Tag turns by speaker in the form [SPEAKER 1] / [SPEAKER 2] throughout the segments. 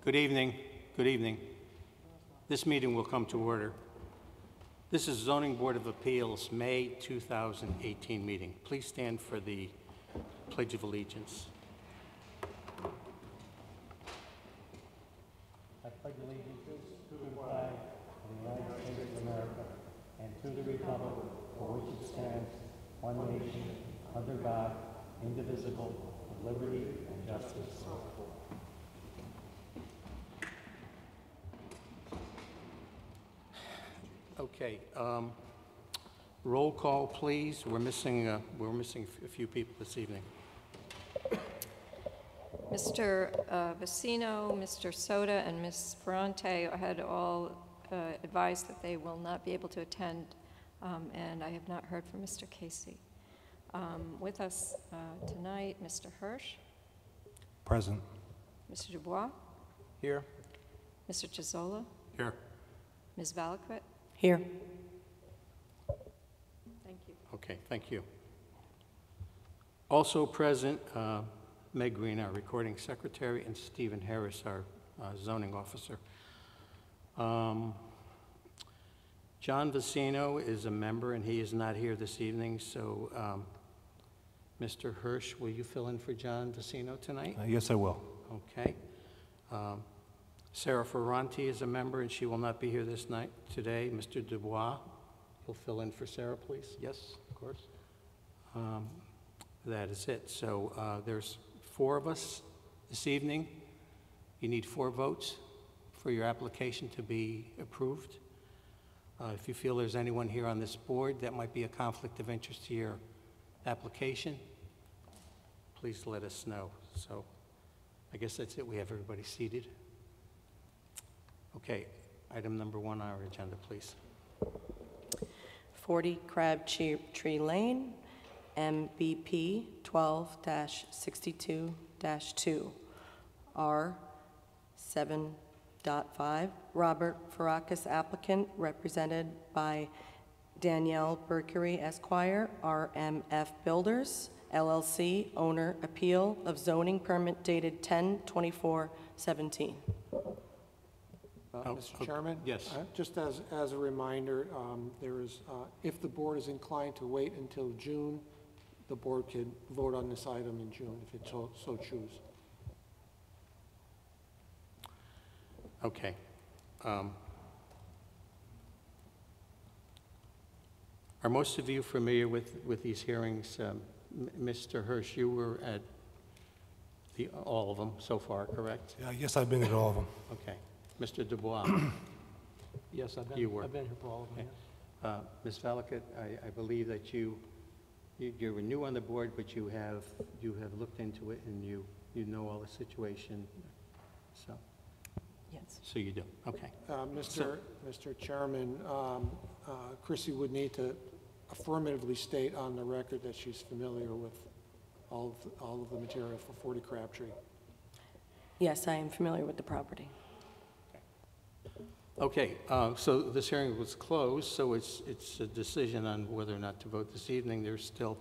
[SPEAKER 1] Good evening. Good evening. This meeting will come to order. This is Zoning Board of Appeals, May 2018 meeting. Please stand for the Pledge of Allegiance. I pledge allegiance to the flag of the United States of America and to the republic for which it stands, one nation, under God, indivisible, with liberty and justice for all. Okay, roll call, please. We're missing a few people this evening.
[SPEAKER 2] Mr. Vecino, Mr. Soda, and Ms. Ferrante had all advised that they will not be able to attend, and I have not heard from Mr. Casey. With us tonight, Mr. Hirsch.
[SPEAKER 3] Present.
[SPEAKER 2] Mr. Dubois.
[SPEAKER 3] Here.
[SPEAKER 2] Mr. Chizola.
[SPEAKER 1] Here.
[SPEAKER 2] Ms. Valaquit.
[SPEAKER 4] Here.
[SPEAKER 2] Thank you.
[SPEAKER 1] Okay, thank you. Also present, Meg Green, our recording secretary, and Stephen Harris, our zoning officer. John Vecino is a member, and he is not here this evening, so Mr. Hirsch, will you fill in for John Vecino tonight?
[SPEAKER 3] Yes, I will.
[SPEAKER 1] Okay. Sarah Ferranti is a member, and she will not be here today. Mr. Dubois, you'll fill in for Sarah, please? Yes, of course. That is it. So there's 4 of us this evening. You need 4 votes for your application to be approved. If you feel there's anyone here on this board that might be a conflict of interest to your application, please let us know. So I guess that's it. We have everybody seated. Okay, item number 1 on our agenda, please.
[SPEAKER 4] 40 Crabtree Lane, MBP 12-62-2, R7.5. Robert Farakis applicant, represented by Danielle Berkery Esquire, RMF Builders, LLC, owner, appeal of zoning permit dated 10/24/17.
[SPEAKER 5] Mr. Chairman?
[SPEAKER 1] Yes.
[SPEAKER 5] Just as a reminder, there is, if the board is inclined to wait until June, the board could vote on this item in June if it so choose.
[SPEAKER 1] Okay. Are most of you familiar with these hearings? Mr. Hirsch, you were at all of them so far, correct?
[SPEAKER 3] Yeah, yes, I've been at all of them.
[SPEAKER 1] Okay. Mr. Dubois?
[SPEAKER 5] Yes, I've been here for all of them.
[SPEAKER 1] Okay. Ms. Valaquit, I believe that you were new on the board, but you have looked into it and you know all the situation. So.
[SPEAKER 4] Yes.
[SPEAKER 1] So you do. Okay.
[SPEAKER 5] Mr. Chairman, Chrissy would need to affirmatively state on the record that she's familiar with all of the material for 40 Crabtree.
[SPEAKER 4] Yes, I am familiar with the property.
[SPEAKER 1] Okay, so this hearing was closed, so it's a decision on whether or not to vote this evening. There's still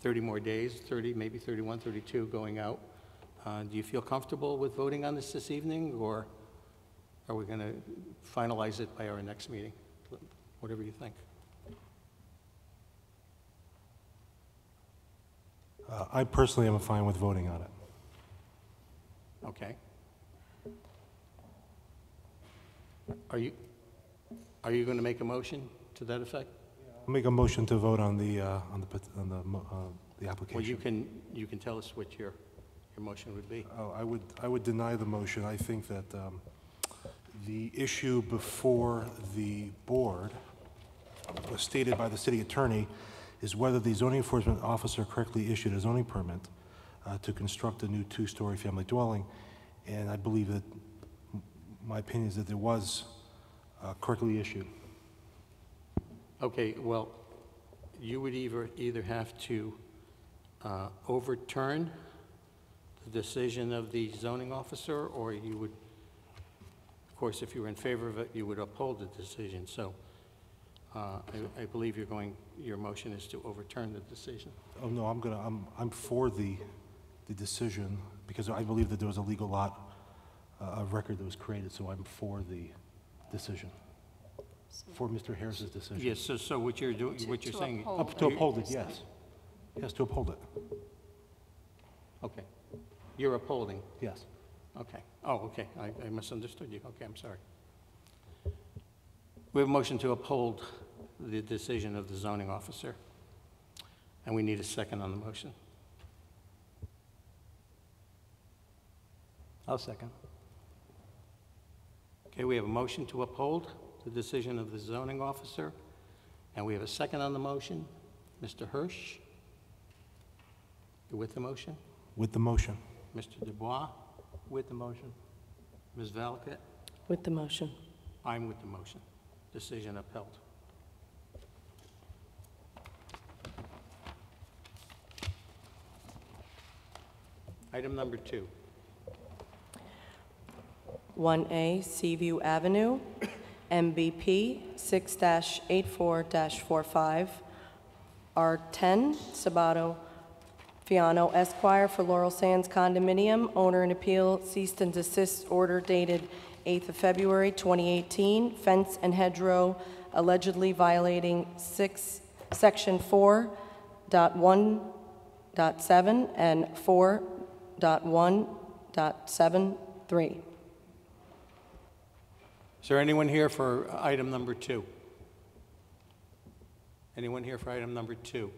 [SPEAKER 1] 30 more days, 30, maybe 31, 32 going out. Do you feel comfortable with voting on this evening, or are we going to finalize it by our next meeting? Whatever you think.
[SPEAKER 3] I personally am fine with voting on it.
[SPEAKER 1] Okay. Are you going to make a motion to that effect?
[SPEAKER 3] I'll make a motion to vote on the application.
[SPEAKER 1] Well, you can tell us what your motion would be.
[SPEAKER 3] Oh, I would deny the motion. I think that the issue before the board, was stated by the city attorney, is whether the zoning enforcement officer correctly issued a zoning permit to construct a new 2-story family dwelling, and I believe that my opinion is that it was correctly issued.
[SPEAKER 1] Okay, well, you would either have to overturn the decision of the zoning officer, or you would, of course, if you were in favor of it, you would uphold the decision. So I believe your motion is to overturn the decision.
[SPEAKER 3] Oh no, I'm for the decision because I believe that there was a legal lot a record that was created, so I'm for the decision, for Mr. Harris's decision.
[SPEAKER 1] Yes, so what you're doing, what you're
[SPEAKER 2] To
[SPEAKER 1] saying...
[SPEAKER 2] uphold.
[SPEAKER 3] Up to uphold it, yes. Yes, to uphold it,
[SPEAKER 1] Okay. You're upholding?
[SPEAKER 3] yes.
[SPEAKER 1] Okay. Oh, okay. I misunderstood you. Okay, I'm sorry. We have a motion to uphold the decision of the zoning officer, and we need a second on the motion.
[SPEAKER 6] I'll second.
[SPEAKER 1] Okay, we have a motion to uphold the decision of the zoning officer, and we have a second on the motion. Mr. Hirsch, you with the motion?
[SPEAKER 3] With the motion.
[SPEAKER 1] Mr. Dubois?
[SPEAKER 6] With the motion.
[SPEAKER 1] Ms. Valakut?
[SPEAKER 4] With the motion.
[SPEAKER 1] I'm with the motion. Decision upheld. Item number 2.
[SPEAKER 4] 1A Seaview Avenue, MBP 6-84-45, R10, Sabato Fiano Esquire for Laurel Sands Condominium, owner and appeal, cease and desist order dated 8th of February 2018, fence and hedgerow allegedly violating Section 4.1.7 and 4.1.73.
[SPEAKER 1] Is there anyone here for item number 2? Anyone here for item number 2?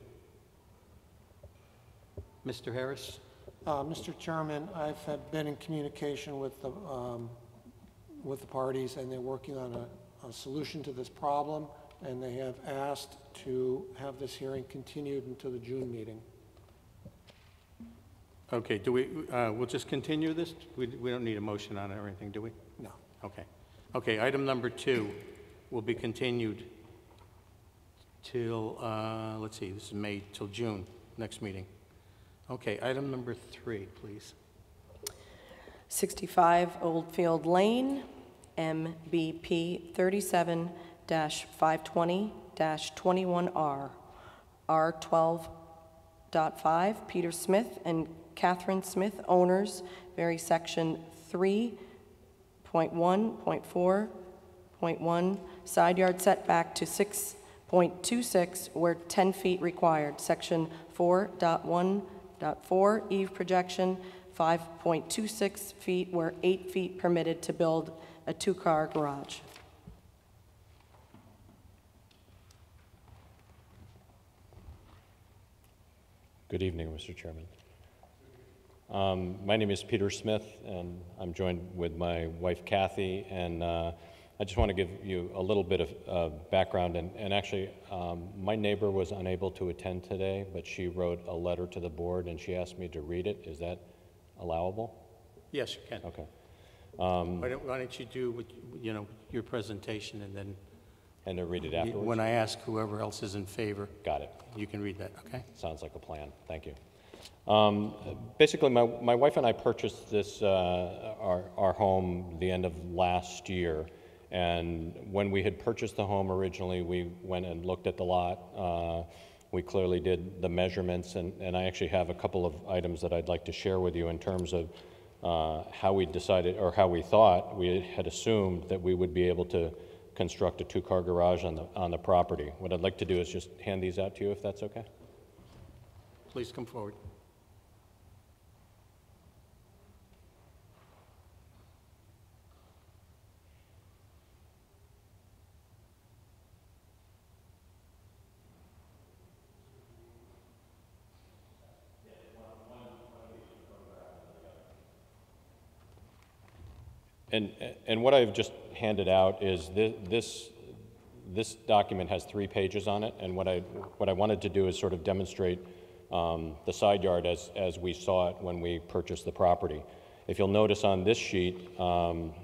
[SPEAKER 1] Mr. Harris?
[SPEAKER 5] Mr. Chairman, I've been in communication with the parties, and they're working on a solution to this problem, and they have asked to have this hearing continued until the June meeting.
[SPEAKER 1] Okay, we'll just continue this? We don't need a motion on it or anything, do we?
[SPEAKER 5] No.
[SPEAKER 1] Okay. Okay, item number 2 will be continued till, let's see, this is May, till June, next meeting. Okay, item number 3, please.
[SPEAKER 4] 65 Oldfield Lane, MBP 37-520-21R, R12.5, Peter Smith and Catherine Smith, owners, vary section 3.1.4.1, side yard setback to 6.26 where 10 feet required, section 4.1.4, eave projection 5.26 feet where 8 feet permitted to build a 2-car garage.
[SPEAKER 7] Good evening, Mr. Chairman. My name is Peter Smith, and I'm joined with my wife, Kathy, and I just want to give you a little bit of background. And actually, my neighbor was unable to attend today, but she wrote a letter to the board, and she asked me to read it. Is that allowable?
[SPEAKER 1] Yes, you can.
[SPEAKER 7] Okay.
[SPEAKER 1] Why don't you do, your presentation, and then
[SPEAKER 7] And to read it afterwards?
[SPEAKER 1] when I ask whoever else is in favor,
[SPEAKER 7] Got it.
[SPEAKER 1] you can read that, okay?
[SPEAKER 7] Sounds like a plan. Thank you. Basically, my wife and I purchased this, our home the end of last year. And when we had purchased the home originally, we went and looked at the lot. We clearly did the measurements, and I actually have a couple of items that I'd like to share with you in terms of how we decided, or how we thought, we had assumed that we would be able to construct a 2-car garage on the property. What I'd like to do is just hand these out to you, if that's okay.
[SPEAKER 1] Please come forward.
[SPEAKER 7] And what I've just handed out is this document has 3 pages on it, and what I wanted to do is sort of demonstrate the side yard as we saw it when we purchased the property. If you'll notice on this sheet, on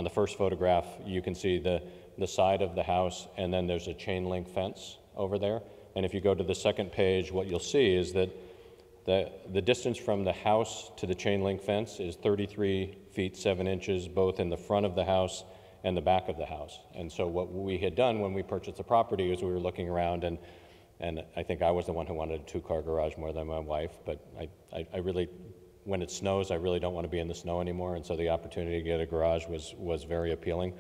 [SPEAKER 7] the first photograph, you can see the side of the house, and then there's a chain link fence over there. And if you go to the second page, what you'll see is that the distance from the house to the chain link fence is 33 feet 7 inches, both in the front of the house and the back of the house. And so what we had done when we purchased the property is we were looking around, and I think I was the one who wanted a 2-car garage more than my wife, but I really when it snows, I really don't want to be in the snow anymore, and so the opportunity to get a garage was very appealing.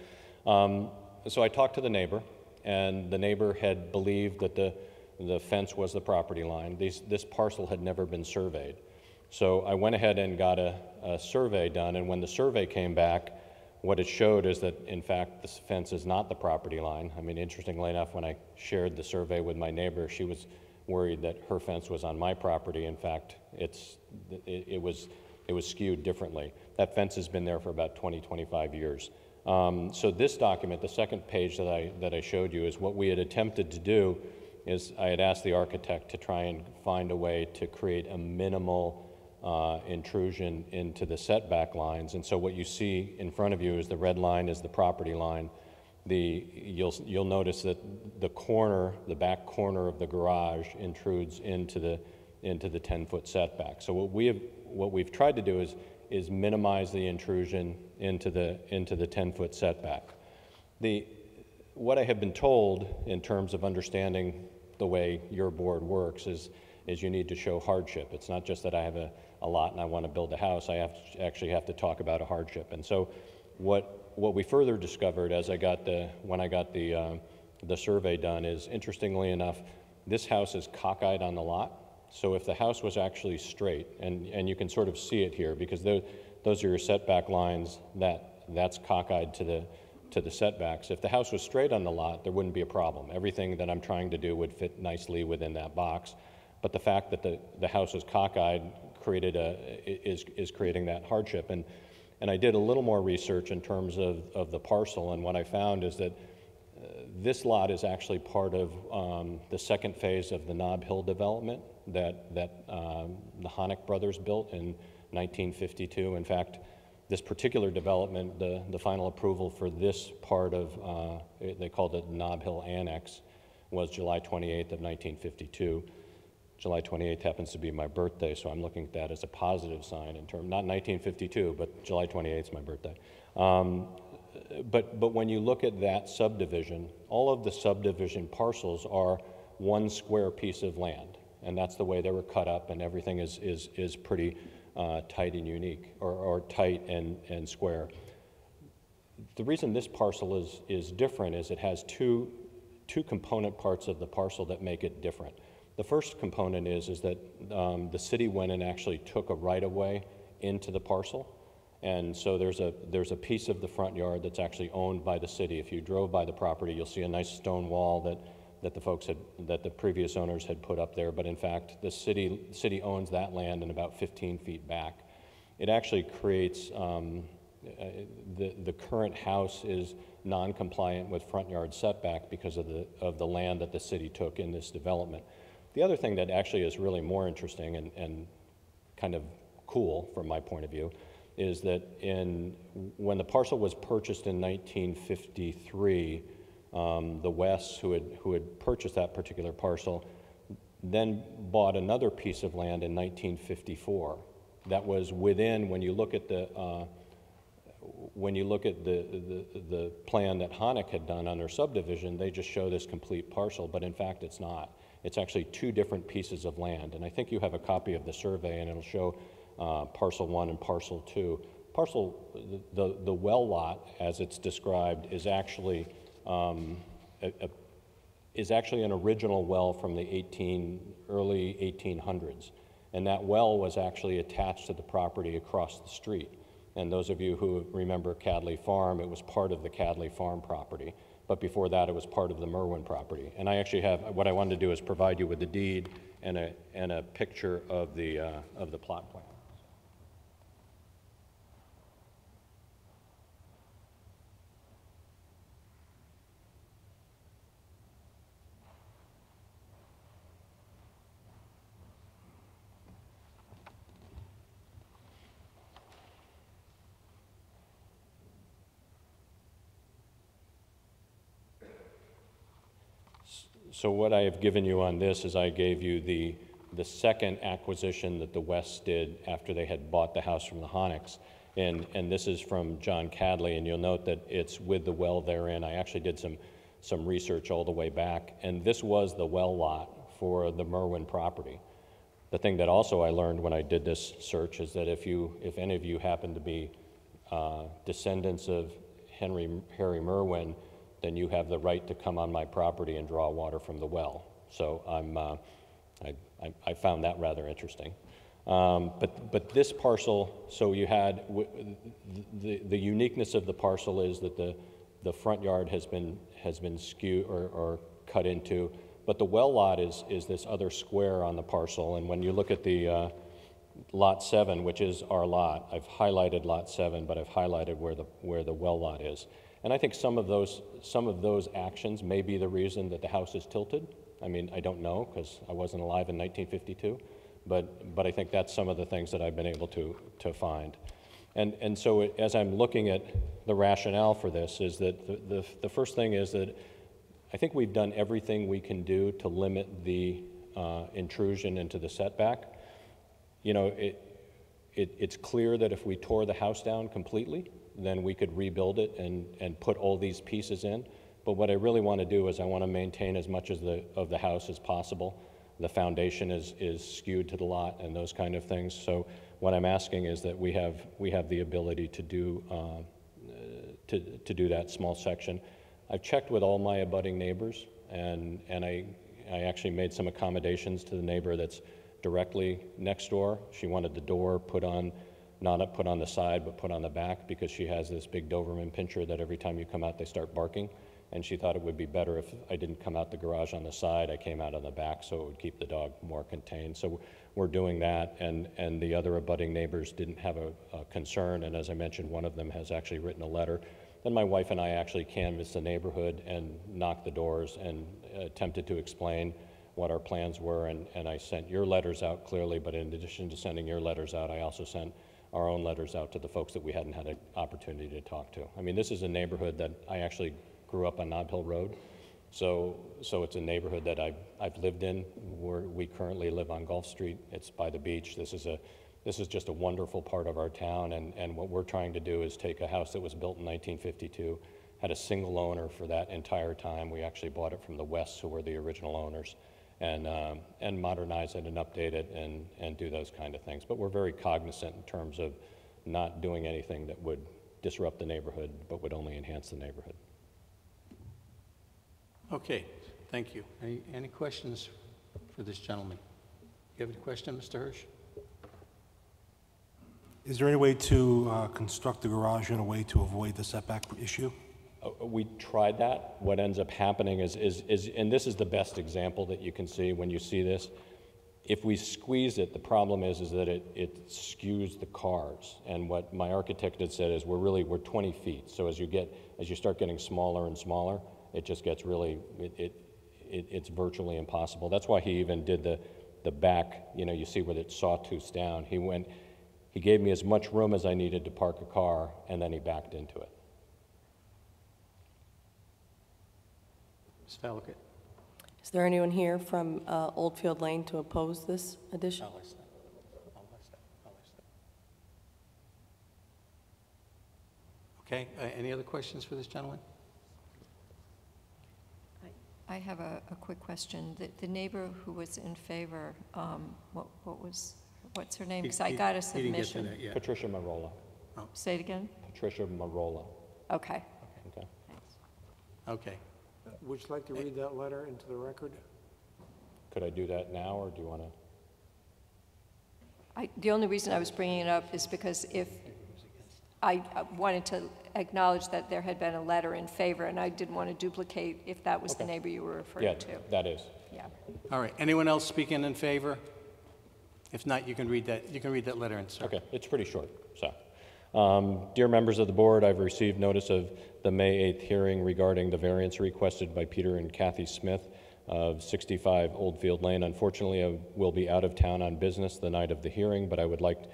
[SPEAKER 7] So I talked to the neighbor, and the neighbor had believed that the fence was the property line. This parcel had never been surveyed. So I went ahead and got a survey done, and when the survey came back, what it showed is that, in fact, this fence is not the property line. I mean, interestingly enough, when I shared the survey with my neighbor, she was worried that her fence was on my property. In fact, it was skewed differently. That fence has been there for about 20, 25 years. So this document, the second page that I showed you, is what we had attempted to do. Is I had asked the architect to try and find a way to create a minimal intrusion into the setback lines. And so what you see in front of you is the red line is the property line. You'll notice that the back corner of the garage intrudes into the 10-foot setback. So what we've tried to do is minimize the intrusion into the 10-foot setback. What I have been told in terms of understanding the way your board works is you need to show hardship. It's not just that I have a lot and I want to build a house. I actually have to talk about a hardship. And so what we further discovered when I got the survey done is, interestingly enough, this house is cockeyed on the lot. So if the house was actually straight, and you can sort of see it here because those are your setback lines, that's cockeyed to the setbacks. If the house was straight on the lot, there wouldn't be a problem. Everything that I'm trying to do would fit nicely within that box. But the fact that the house is cockeyed is creating that hardship. And I did a little more research in terms of the parcel, and what I found is that this lot is actually part of the second phase of the Nob Hill development that the Honeck brothers built in 1952. In fact, this particular development, the final approval for this part of, they called it Nob Hill Annex, was July 28th of 1952. July 28th happens to be my birthday, so I'm looking at that as a positive sign in terms, not 1952, but July 28th is my birthday. But when you look at that subdivision, all of the subdivision parcels are one square piece of land, and that's the way they were cut up, and everything is pretty tight and unique, or tight and square. The reason this parcel is different is it has two component parts of the parcel that make it different. The first component is that the city went and actually took a right-of-way into the parcel, and so there's a piece of the front yard that's actually owned by the city. If you drove by the property, you'll see a nice stone wall that the previous owners had put up there, but in fact the city owns that land and about 15 feet back. It actually creates the current house is non-compliant with front yard setback because of the land that the city took in this development. The other thing that actually is really more interesting and kind of cool from my point of view is that when the parcel was purchased in 1953, the Wests, who had purchased that particular parcel, then bought another piece of land in 1954 that was within, when you look at the plan that Honeck had done on their subdivision, they just show this complete parcel, but in fact it's not. It's actually two different pieces of land, and I think you have a copy of the survey, and it'll show parcel 1 and parcel 2. The well lot, as it's described, is actually an original well from the early 1800s, and that well was actually attached to the property across the street. And those of you who remember Cadley Farm, it was part of the Cadley Farm property. But before that, it was part of the Merwin property. And I actually have, what I wanted to do is provide you with the deed and a picture of the plot plan. So what I have given you on this is I gave you the second acquisition that the Wests did after they had bought the house from the Honecks. And this is from John Cadley, and you'll note that it's with the well therein. I actually did some research all the way back, and this was the well lot for the Merwin property. The thing that also I learned when I did this search is that if any of you happen to be descendants of Harry Merwin, then you have the right to come on my property and draw water from the well. So I found that rather interesting. But this parcel, so you had, the uniqueness of the parcel is that the front yard has been skewed or cut into, but the well lot is this other square on the parcel. And when you look at the lot 7, which is our lot, I've highlighted lot 7, but I've highlighted where the well lot is. And I think some of those actions may be the reason that the house is tilted. I mean, I don't know, because I wasn't alive in 1952, but I think that's some of the things that I've been able to find. And so as I'm looking at the rationale for this, is that the first thing is that I think we've done everything we can do to limit the intrusion into the setback. You know, it's clear that if we tore the house down completely, then we could rebuild it and put all these pieces in. But what I really want to do is I want to maintain as much of the house as possible. The foundation is skewed to the lot and those kind of things. So what I'm asking is that we have the ability to do that small section. I've checked with all my abutting neighbors, and I actually made some accommodations to the neighbor that's directly next door. She wanted the door not put on the side, but put on the back, because she has this big Doberman pinscher that every time you come out, they start barking. And she thought it would be better if I didn't come out the garage on the side, I came out on the back, so it would keep the dog more contained. So we're doing that, and the other abutting neighbors didn't have a concern, and as I mentioned, one of them has actually written a letter. Then my wife and I actually canvassed the neighborhood and knocked the doors and attempted to explain what our plans were, and I sent your letters out clearly, but in addition to sending your letters out, I also sent our own letters out to the folks that we hadn't had an opportunity to talk to. I mean, this is a neighborhood that I actually grew up on Nob Hill Road, so it's a neighborhood that I've lived in. We currently live on Gulf Street. It's by the beach. This is just a wonderful part of our town, and what we're trying to do is take a house that was built in 1952, had a single owner for that entire time. We actually bought it from the Wests, who were the original owners, and modernize it and update it and do those kind of things. But we're very cognizant in terms of not doing anything that would disrupt the neighborhood, but would only enhance the neighborhood.
[SPEAKER 1] Okay, thank you. Any questions for this gentleman? You have a question, Mr. Hirsch?
[SPEAKER 3] Is there any way to construct the garage in a way to avoid the setback issue?
[SPEAKER 7] We tried that. What ends up happening is, and this is the best example that you can see when you see this. If we squeeze it, the problem is that it skews the cars. And what my architect had said is we're 20 feet. So as you start getting smaller and smaller, it just gets really, it's virtually impossible. That's why he even did the back, you see where it sawtooths down. He gave me as much room as I needed to park a car, and then he backed into it.
[SPEAKER 1] Ms. Fallica?
[SPEAKER 4] Is there anyone here from Oldfield Lane to oppose this addition?
[SPEAKER 1] I'll list that. Okay, any other questions for this gentleman?
[SPEAKER 2] I have a quick question. The neighbor who was in favor, what's her name? Because I got a
[SPEAKER 1] He didn't get to
[SPEAKER 2] submission.
[SPEAKER 1] that yet.
[SPEAKER 7] Patricia Marola.
[SPEAKER 2] Say it again?
[SPEAKER 7] Patricia Marola.
[SPEAKER 2] Okay.
[SPEAKER 7] Okay.
[SPEAKER 2] Thanks.
[SPEAKER 1] Okay.
[SPEAKER 5] Would you like to read that letter into the record?
[SPEAKER 7] Could I do that now, or do you want to?
[SPEAKER 2] The only reason I was bringing it up is because if I wanted to acknowledge that there had been a letter in favor, and I didn't want to duplicate if that was the neighbor you were referring
[SPEAKER 7] Yeah,
[SPEAKER 2] to.
[SPEAKER 7] that is.
[SPEAKER 2] Yeah.
[SPEAKER 1] All right, anyone else speaking in favor? If not, you can read that letter in, sir.
[SPEAKER 7] Okay, it's pretty short, so. Dear members of the board, I've received notice of the May 8th hearing regarding the variance requested by Peter and Kathy Smith of 65 Oldfield Lane. Unfortunately, I will be out of town on business the night of the hearing, but I would like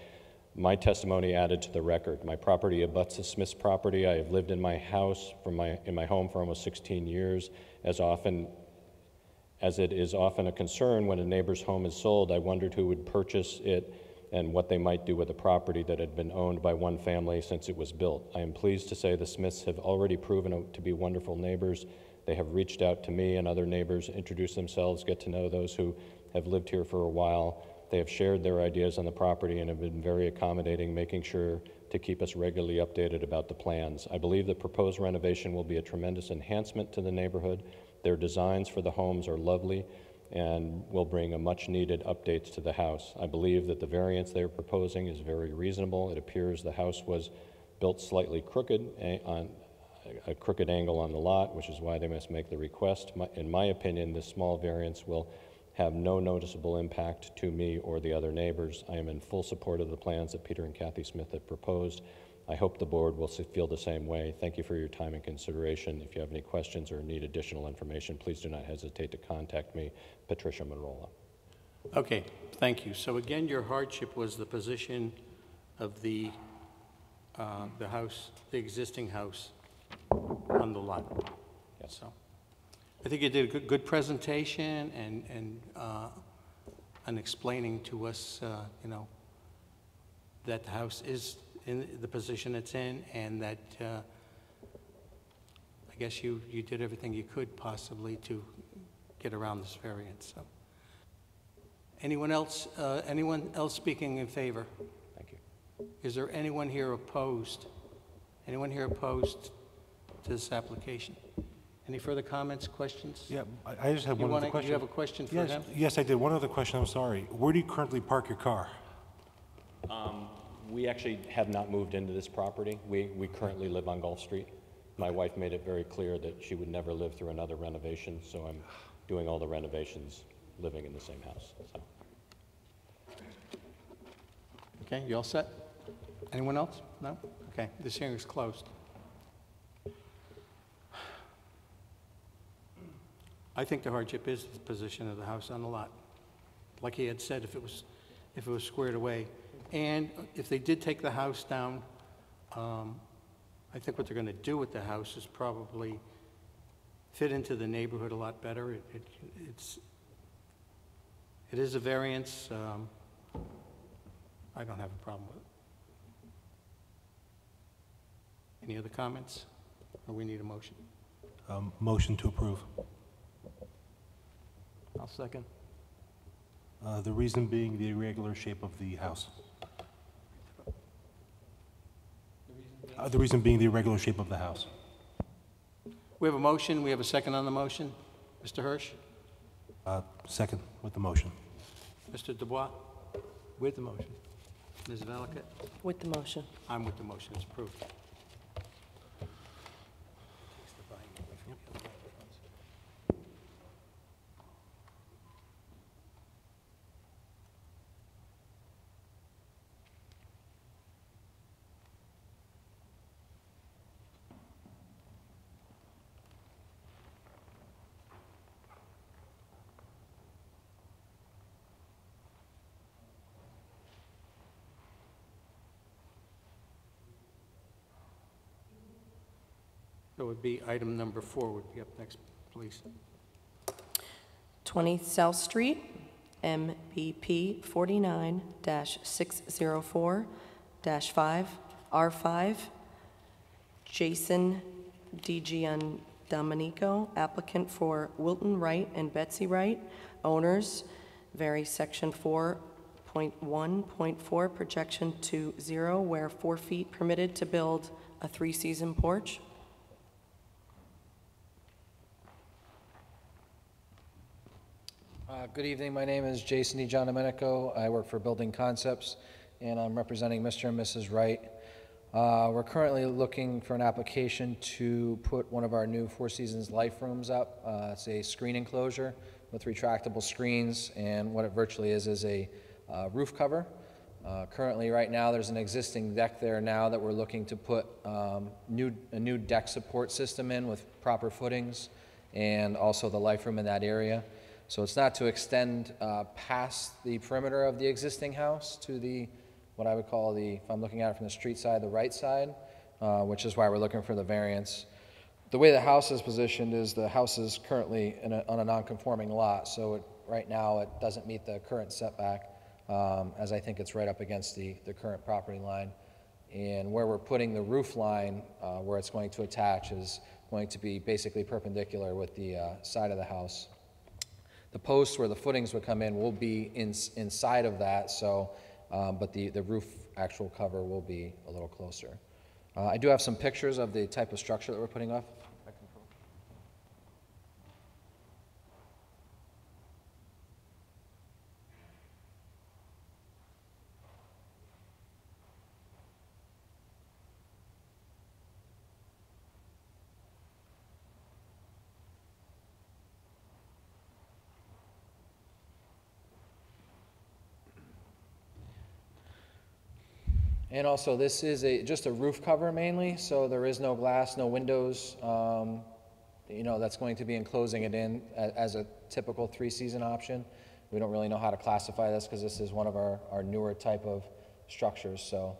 [SPEAKER 7] my testimony added to the record. My property abuts the Smith's property. I have lived in my house, in my home for almost 16 years. As it is often a concern when a neighbor's home is sold, I wondered who would purchase it and what they might do with a property that had been owned by one family since it was built. I am pleased to say the Smiths have already proven to be wonderful neighbors. They have reached out to me and other neighbors, introduced themselves, get to know those who have lived here for a while. They have shared their ideas on the property and have been very accommodating, making sure to keep us regularly updated about the plans. I believe the proposed renovation will be a tremendous enhancement to the neighborhood. Their designs for the homes are lovely and will bring a much-needed updates to the house. I believe that the variance they are proposing is very reasonable. It appears the house was built slightly crooked, on a crooked angle on the lot, which is why they must make the request. In my opinion, this small variance will have no noticeable impact to me or the other neighbors. I am in full support of the plans that Peter and Kathy Smith have proposed. I hope the board will feel the same way. Thank you for your time and consideration. If you have any questions or need additional information, please do not hesitate to contact me, Patricia Monrola.
[SPEAKER 1] Okay, thank you. So again, your hardship was the position of the house, the existing house on the lot.
[SPEAKER 7] Yes.
[SPEAKER 1] So I think you did a good presentation and explaining to us, you know, that the house is in the position it's in, and that I guess you did everything you could possibly to get around this variance. So, anyone else speaking in favor?
[SPEAKER 7] Thank you.
[SPEAKER 1] Is there anyone here opposed? Anyone here opposed to this application? Any further comments, questions?
[SPEAKER 3] Yeah, I just have one other question.
[SPEAKER 1] You have a question for
[SPEAKER 3] Yes,
[SPEAKER 1] him?
[SPEAKER 3] yes, I did. One other question, I'm sorry. Where do you currently park your car?
[SPEAKER 7] We actually have not moved into this property. We currently live on Gulf Street. My wife made it very clear that she would never live through another renovation, so I'm doing all the renovations living in the same house. So.
[SPEAKER 1] Okay, you all set? Anyone else? No? Okay, this hearing is closed. I think the hardship is the position of the house on the lot. Like he had said, if it was squared away. And if they did take the house down, I think what they're going to do with the house is probably fit into the neighborhood a lot better. It is a variance. I don't have a problem with it. Any other comments? Or we need a motion?
[SPEAKER 3] Motion to approve.
[SPEAKER 1] I'll second.
[SPEAKER 3] The reason being the irregular shape of the house. The reason being the irregular shape of the house.
[SPEAKER 1] We have a motion. We have a second on the motion. Mr. Hirsch?
[SPEAKER 3] Second with the motion.
[SPEAKER 1] Mr. Dubois? With the motion. Ms. Valiquette?
[SPEAKER 4] With the motion.
[SPEAKER 1] I'm with the motion. It's approved. So it would be item number 4 would be up next, please.
[SPEAKER 4] 20 South Street, MBP 49-604-5, R5, Jason DiGiandomenico, applicant for Wilton Wright and Betsy Wright, owners, vary section 4.1.4, projection to 0, where 4 feet permitted to build a 3-season porch.
[SPEAKER 6] Good evening. My name is Jason DiGiandomenico. I work for Building Concepts, and I'm representing Mr. and Mrs. Wright. We're currently looking for an application to put one of our new Four Seasons life rooms up. It's a screen enclosure with retractable screens, and what it virtually is a roof cover. Currently, right now, there's an existing deck there now that we're looking to put a new deck support system in with proper footings, and also the life room in that area. So it's not to extend past the perimeter of the existing house to the, what I would call the, if I'm looking at it from the street side, the right side, which is why we're looking for the variance. The way the house is positioned is the house is currently on a non-conforming lot, so right now it doesn't meet the current setback, as I think it's right up against the current property line. And where we're putting the roof line, where it's going to attach, is going to be basically perpendicular with the side of the house. the posts where the footings would come in will be inside of that, so, but the roof actual cover will be a little closer. I do have some pictures of the type of structure that we're putting up. And also, this is just a roof cover mainly, so there is no glass, no windows. You know, that's going to be enclosing it in as a typical 3-season option. We don't really know how to classify this because this is one of our newer type of structures. So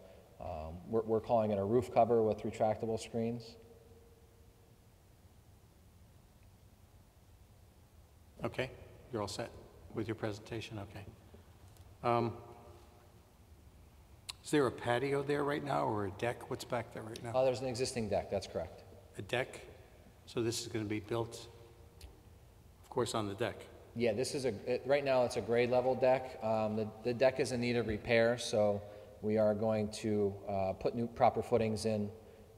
[SPEAKER 6] we're calling it a roof cover with retractable screens.
[SPEAKER 1] Okay, you're all set with your presentation, okay. Is there a patio there right now, or a deck? What's back there right now?
[SPEAKER 6] There's an existing deck, that's correct.
[SPEAKER 1] A deck? So this is going to be built, of course, on the deck.
[SPEAKER 6] Yeah, this is right now it's a grade level deck. The deck is in need of repair, so we are going to put new proper footings in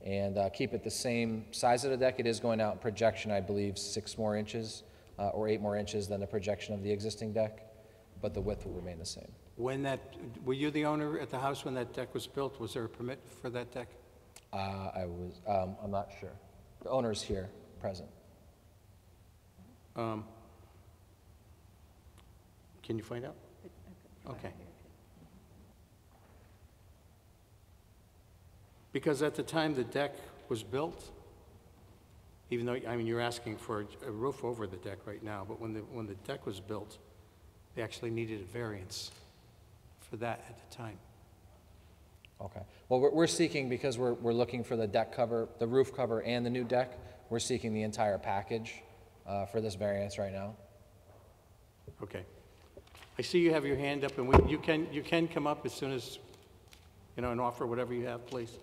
[SPEAKER 6] and keep it the same size of the deck. It is going out in projection, I believe, 6 more inches or 8 more inches than the projection of the existing deck, but the width will remain the same.
[SPEAKER 1] Were you the owner at the house when that deck was built? Was there a permit for that deck?
[SPEAKER 6] I'm not sure. The owner's here, present.
[SPEAKER 1] Can you find out? Okay. Because at the time the deck was built, even though, I mean, you're asking for a roof over the deck right now, but when the deck was built, they actually needed a variance for that at the time.
[SPEAKER 6] Okay. Well, we're seeking, because we're looking for the deck cover, the roof cover, and the new deck. We're seeking the entire package for this variance right now.
[SPEAKER 1] Okay. I see you have your hand up, and you can come up as soon as, you know, and offer whatever you have, please.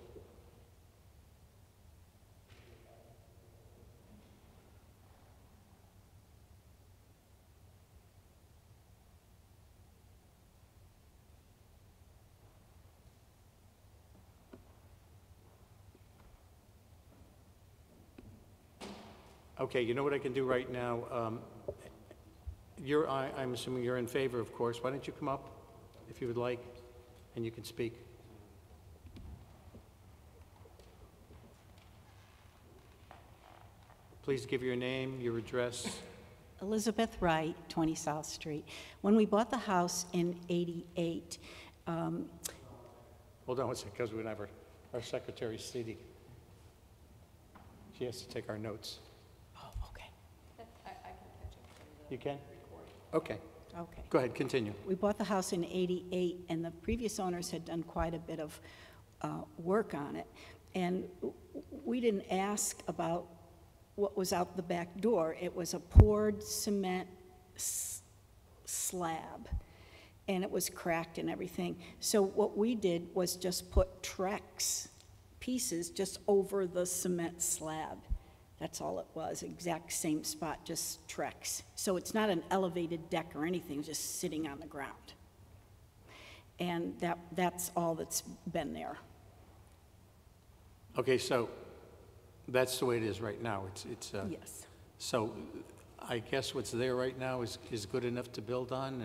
[SPEAKER 1] Okay, you know what I can do right now? I'm assuming you're in favor, of course. Why don't you come up, if you would like, and you can speak. Please give your name, your address.
[SPEAKER 8] Elizabeth Wright, 20 South Street. When we bought the house in '88,
[SPEAKER 1] Hold on one second, because we have our secretary seating. She has to take our notes.
[SPEAKER 8] oh, okay,
[SPEAKER 1] You can? Okay.
[SPEAKER 8] okay.
[SPEAKER 1] Go ahead, continue.
[SPEAKER 8] We bought the house in '88, and the previous owners had done quite a bit of work on it. And we didn't ask about what was out the back door. It was a poured cement slab, and it was cracked and everything. So what we did was just put Trex pieces just over the cement slab. That's all it was, exact same spot, just Trex. So it's not an elevated deck or anything, just sitting on the ground. And that's all that's been there.
[SPEAKER 1] Okay, so that's the way it is right now.
[SPEAKER 8] Yes.
[SPEAKER 1] So I guess what's there right now is good enough to build on?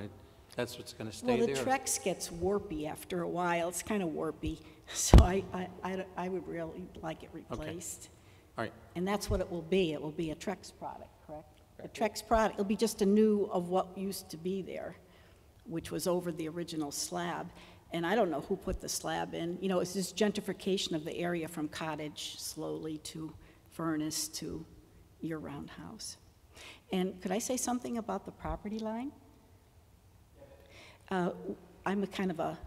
[SPEAKER 1] That's what's going to stay
[SPEAKER 8] Well,
[SPEAKER 1] there?
[SPEAKER 8] the Trex gets warpy after a while. It's kind of warpy. So I would really like it replaced.
[SPEAKER 1] All right.
[SPEAKER 8] And that's what it will be. It will be a Trex product, correct? A Trex product. It'll be just a new of what used to be there, which was over the original slab. And I don't know who put the slab in. You know, it's this gentrification of the area from cottage slowly to furnace to year-round house. And could I say something about the property line? I'm a kind of a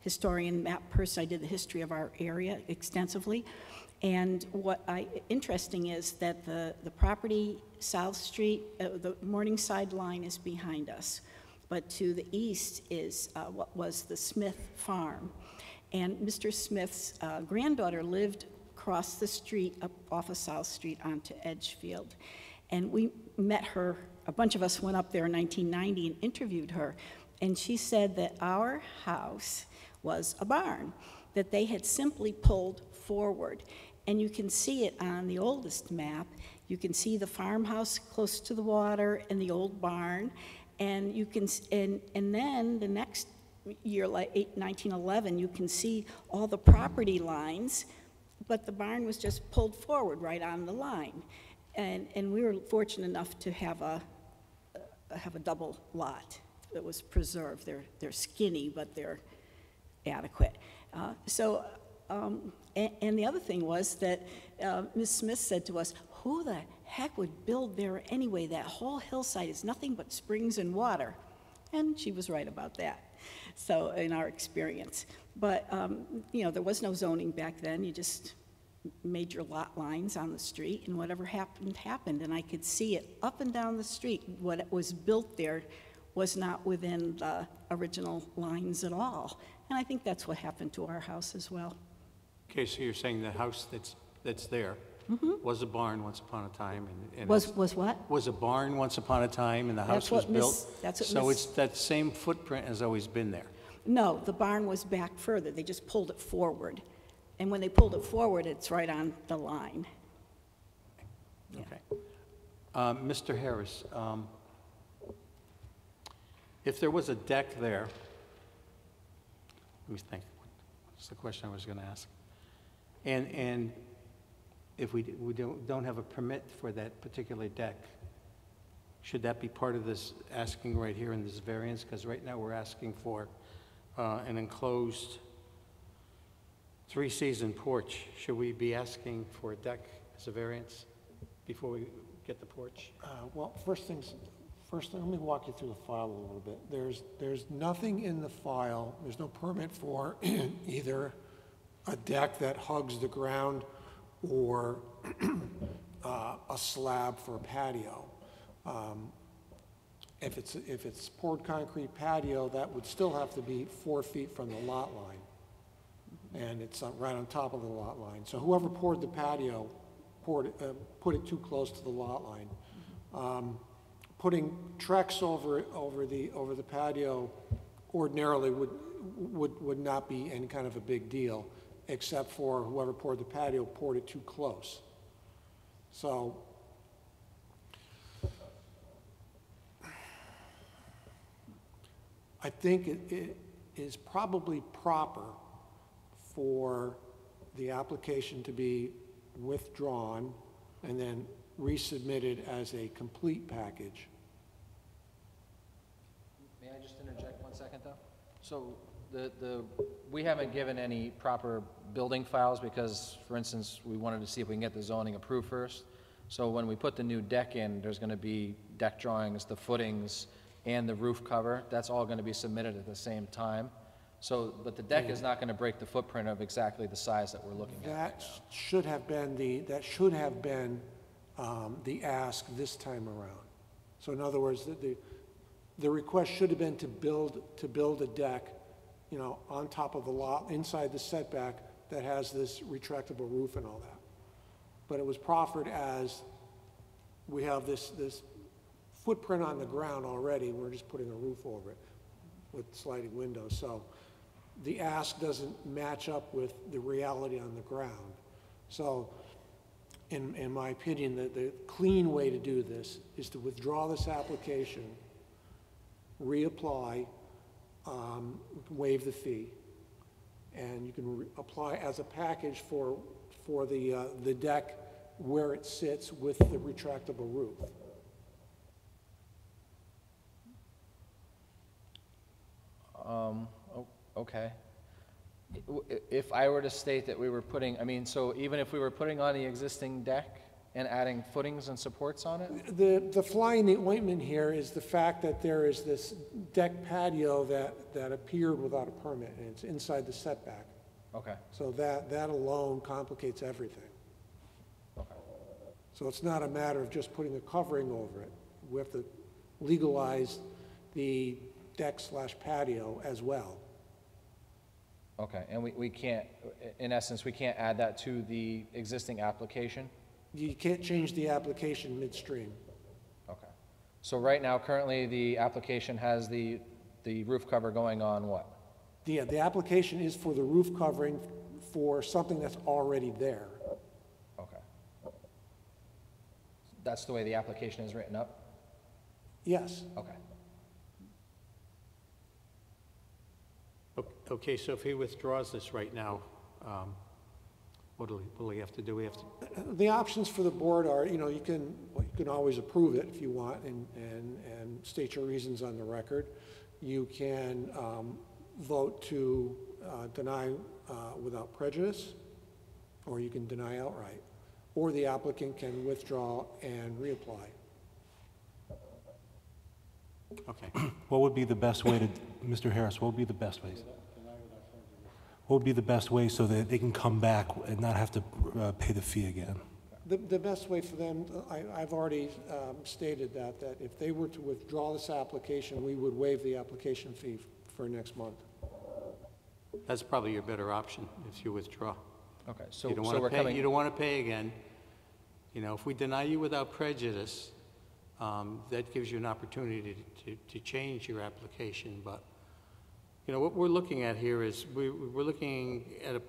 [SPEAKER 8] historian, map person. I did the history of our area extensively. And interesting is that the property, South Street, the Morningside line is behind us. But to the east is what was the Smith farm. And Mr. Smith's granddaughter lived across the street, up off of South Street onto Edgefield. And we met her a bunch of us went up there in 1990 and interviewed her, and she said that our house was a barn, that they had simply pulled forward. And you can see it on the oldest map. You can see the farmhouse close to the water and the old barn. And you can, and then the next year, like 1911, you can see all the property lines, but the barn was just pulled forward right on the line. And we were fortunate enough to have a double lot that was preserved. They're skinny, but they're adequate. And the other thing was that Ms. Smith said to us, who the heck would build there anyway? That whole hillside is nothing but springs and water. And she was right about that, so in our experience. But, you know, there was no zoning back then. You just made your lot lines on the street, and whatever happened, happened. And I could see it up and down the street. What was built there was not within the original lines at all. And I think that's what happened to our house as well.
[SPEAKER 1] Okay, so you're saying the house that's there was a barn once upon a time, and
[SPEAKER 8] Was what?
[SPEAKER 1] was a barn once upon a time, and the house
[SPEAKER 8] That's
[SPEAKER 1] was
[SPEAKER 8] what
[SPEAKER 1] built?
[SPEAKER 8] Miss- that's what
[SPEAKER 1] So
[SPEAKER 8] Miss-
[SPEAKER 1] it's that same footprint has always been there?
[SPEAKER 8] No, the barn was back further. They just pulled it forward. And when they pulled it forward, it's right on the line. Yeah.
[SPEAKER 1] Okay. Mr. Harris, if there was a deck there, let me think, what's the question I was going to ask? And if we don't have a permit for that particular deck, should that be part of this asking right here in this variance? Because right now we're asking for an enclosed three-season porch. Should we be asking for a deck as a variance before we get the porch?
[SPEAKER 5] Well, first, let me walk you through the file a little bit. There's nothing in the file, there's no permit for either a deck that hugs the ground or a slab for a patio. If it's poured concrete patio, that would still have to be 4 feet from the lot line. And it's right on top of the lot line. So whoever poured the patio put it too close to the lot line. Putting Trex over the patio ordinarily would not be any kind of a big deal, except for whoever poured the patio poured it too close. So I think it is probably proper for the application to be withdrawn and then resubmitted as a complete package.
[SPEAKER 6] May I just interject 1 second, though? So we haven't given any proper building files because, for instance, we wanted to see if we can get the zoning approved first. So when we put the new deck in, there's going to be deck drawings, the footings, and the roof cover. That's all going to be submitted at the same time. So, but the deck is not going to break the footprint of exactly the size that we're looking at right
[SPEAKER 5] That should have been the ask this time around. So in other words, the request should have been to build a deck, you know, on top of the lot, inside the setback that has this retractable roof and all that. But it was proffered as, we have this footprint on the ground already, we're just putting a roof over it with sliding windows. So the ask doesn't match up with the reality on the ground. So in my opinion, the clean way to do this is to withdraw this application, reapply, waive the fee, and you can apply as a package for the deck where it sits with the retractable roof.
[SPEAKER 6] Okay. If I were to state that we were putting, I mean, so even if we were putting on the existing deck and adding footings and supports on it?
[SPEAKER 5] The fly in the ointment here is the fact that there is this deck patio that appeared without a permit, and it's inside the setback.
[SPEAKER 6] Okay.
[SPEAKER 5] So that alone complicates everything.
[SPEAKER 6] Okay.
[SPEAKER 5] So it's not a matter of just putting a covering over it. We have to legalize the deck/patio as well.
[SPEAKER 6] Okay, and we can't, in essence, we can't add that to the existing application?
[SPEAKER 5] You can't change the application midstream.
[SPEAKER 6] Okay. So right now, currently, the application has the roof cover going on what?
[SPEAKER 5] The application is for the roof covering for something that's already there.
[SPEAKER 6] Okay. That's the way the application is written up?
[SPEAKER 5] Yes.
[SPEAKER 6] Okay.
[SPEAKER 1] Okay, so if he withdraws this right now, what will he have to do? We have to,
[SPEAKER 5] The options for the board are, you can always approve it if you want and state your reasons on the record. You can vote to deny without prejudice, or you can deny outright. Or the applicant can withdraw and reapply.
[SPEAKER 1] okay.
[SPEAKER 3] What would be the best way to, Mr. Harris, what would be the best way? What would be the best way so that they can come back and not have to pay the fee again?
[SPEAKER 5] The best way for them, I've already stated that if they were to withdraw this application, we would waive the application fee for next month.
[SPEAKER 1] That's probably your better option if you withdraw.
[SPEAKER 6] Okay, so
[SPEAKER 1] You don't
[SPEAKER 6] so
[SPEAKER 1] want
[SPEAKER 6] we're
[SPEAKER 1] to pay,
[SPEAKER 6] coming...
[SPEAKER 1] you don't want to pay again. If we deny you without prejudice, that gives you an opportunity to change your application, but, what we're looking at here is, we're looking at a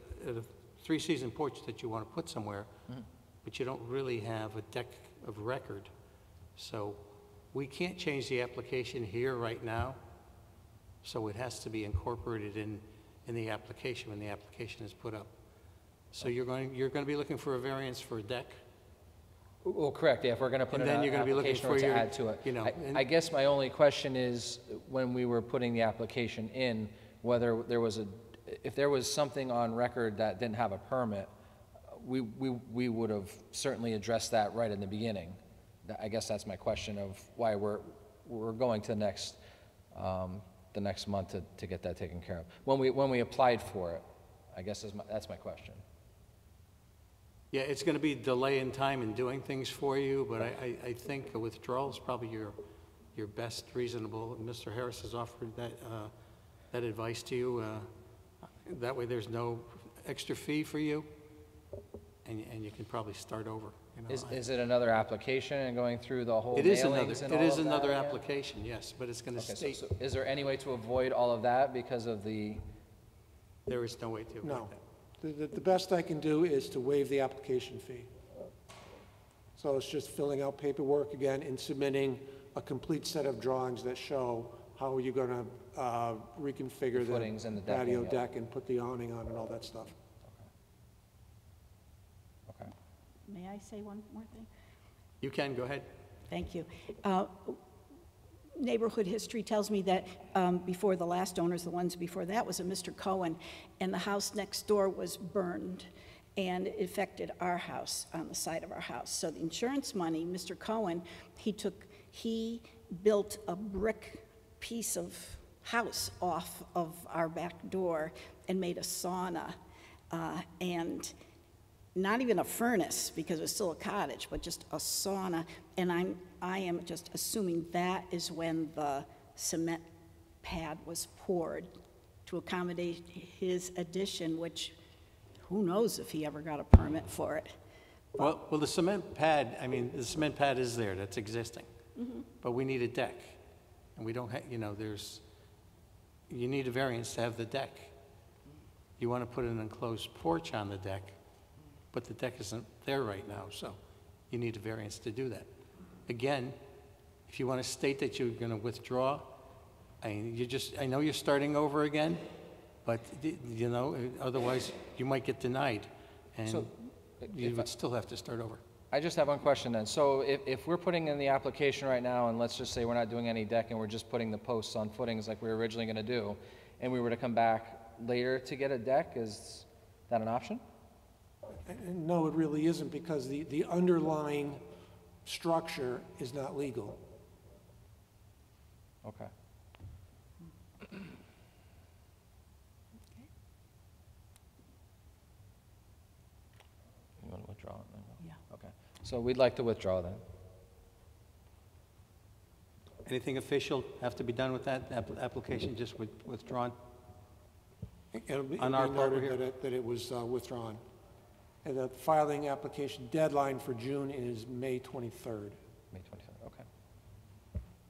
[SPEAKER 1] three-season porch that you want to put somewhere, but you don't really have a deck of record. So we can't change the application here right now, so it has to be incorporated in the application when the application is put up. So you're going to be looking for a variance for a deck?
[SPEAKER 6] Well, correct, yeah, if we're going to put
[SPEAKER 1] And
[SPEAKER 6] an
[SPEAKER 1] then you're gonna be looking
[SPEAKER 6] application or
[SPEAKER 1] for
[SPEAKER 6] to
[SPEAKER 1] your,
[SPEAKER 6] add to it.
[SPEAKER 1] and-
[SPEAKER 6] I guess my only question is, when we were putting the application in, whether there was if there was something on record that didn't have a permit, we would have certainly addressed that right in the beginning. I guess that's my question of why we're going to the next month to get that taken care of. When we applied for it, I guess that's my question.
[SPEAKER 1] Yeah, it's going to be delay in time in doing things for you, but I think a withdrawal is probably your best reasonable. Mr. Harris has offered that advice to you. That way there's no extra fee for you, and you can probably start over.
[SPEAKER 6] Is it another application and going through the whole
[SPEAKER 1] It is
[SPEAKER 6] mailings and all
[SPEAKER 1] it is
[SPEAKER 6] of that
[SPEAKER 1] another
[SPEAKER 6] again?
[SPEAKER 1] application, yes, but it's going to
[SPEAKER 6] Okay,
[SPEAKER 1] state,
[SPEAKER 6] so is there any way to avoid all of that because of the...
[SPEAKER 1] there is no way to avoid
[SPEAKER 5] No.
[SPEAKER 1] that.
[SPEAKER 5] The best I can do is to waive the application fee. So it's just filling out paperwork again and submitting a complete set of drawings that show how you're going to reconfigure
[SPEAKER 6] The footings and the
[SPEAKER 5] the
[SPEAKER 6] decking,
[SPEAKER 5] patio
[SPEAKER 6] yeah.
[SPEAKER 5] deck and put the awning on and all that stuff.
[SPEAKER 6] Okay.
[SPEAKER 8] May I say one more thing?
[SPEAKER 1] You can, go ahead.
[SPEAKER 8] Thank you. Neighborhood history tells me that before the last owners, the ones before that, was a Mr. Cohen, and the house next door was burned, and it affected our house, on the side of our house. So the insurance money, Mr. Cohen, he built a brick piece of house off of our back door and made a sauna, and not even a furnace, because it was still a cottage, but just a sauna. And I am just assuming that is when the cement pad was poured to accommodate his addition, which who knows if he ever got a permit for it.
[SPEAKER 1] Well, the cement pad, the cement pad is there, that's existing. But we need a deck. And we don't have, you need a variance to have the deck. You want to put an enclosed porch on the deck, but the deck isn't there right now, so you need a variance to do that. Again, if you want to state that you're going to withdraw, I know you're starting over again, but, otherwise you might get denied, and
[SPEAKER 6] So,
[SPEAKER 1] you would still have to start over.
[SPEAKER 6] I just have one question then. So if we're putting in the application right now, and let's just say we're not doing any deck and we're just putting the posts on footings like we were originally going to do, and we were to come back later to get a deck, is that an option?
[SPEAKER 5] And no, it really isn't, because the underlying structure is not legal.
[SPEAKER 6] Okay. You want to withdraw it then?
[SPEAKER 8] Yeah.
[SPEAKER 6] Okay. So we'd like to withdraw then.
[SPEAKER 1] Anything official have to be done with that application, just withdrawn?
[SPEAKER 5] It'll be
[SPEAKER 1] On our part
[SPEAKER 5] noted
[SPEAKER 1] here.
[SPEAKER 5] that it was withdrawn. And the filing application deadline for June is May 23rd.
[SPEAKER 6] May 23rd, okay.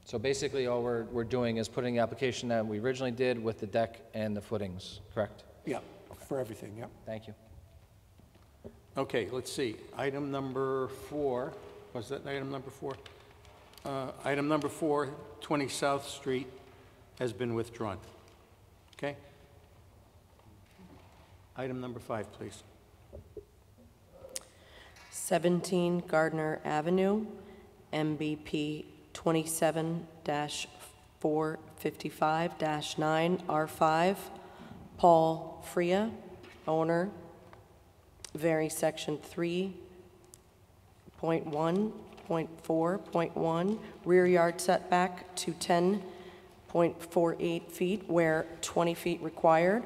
[SPEAKER 6] So basically, all we're doing is putting the application that we originally did with the deck and the footings, correct?
[SPEAKER 5] Yeah, for everything, yeah.
[SPEAKER 6] Thank you.
[SPEAKER 1] Okay, let's see. Item number 4, was that item number 4? Item number 4, 20 South Street, has been withdrawn. Okay? Item number 5, please.
[SPEAKER 4] 17 Gardner Avenue, MBP 27-455-9, R5, Paul Freya, owner, vary section 3.1.4.1, rear yard setback to 10.48 feet where 20 feet required,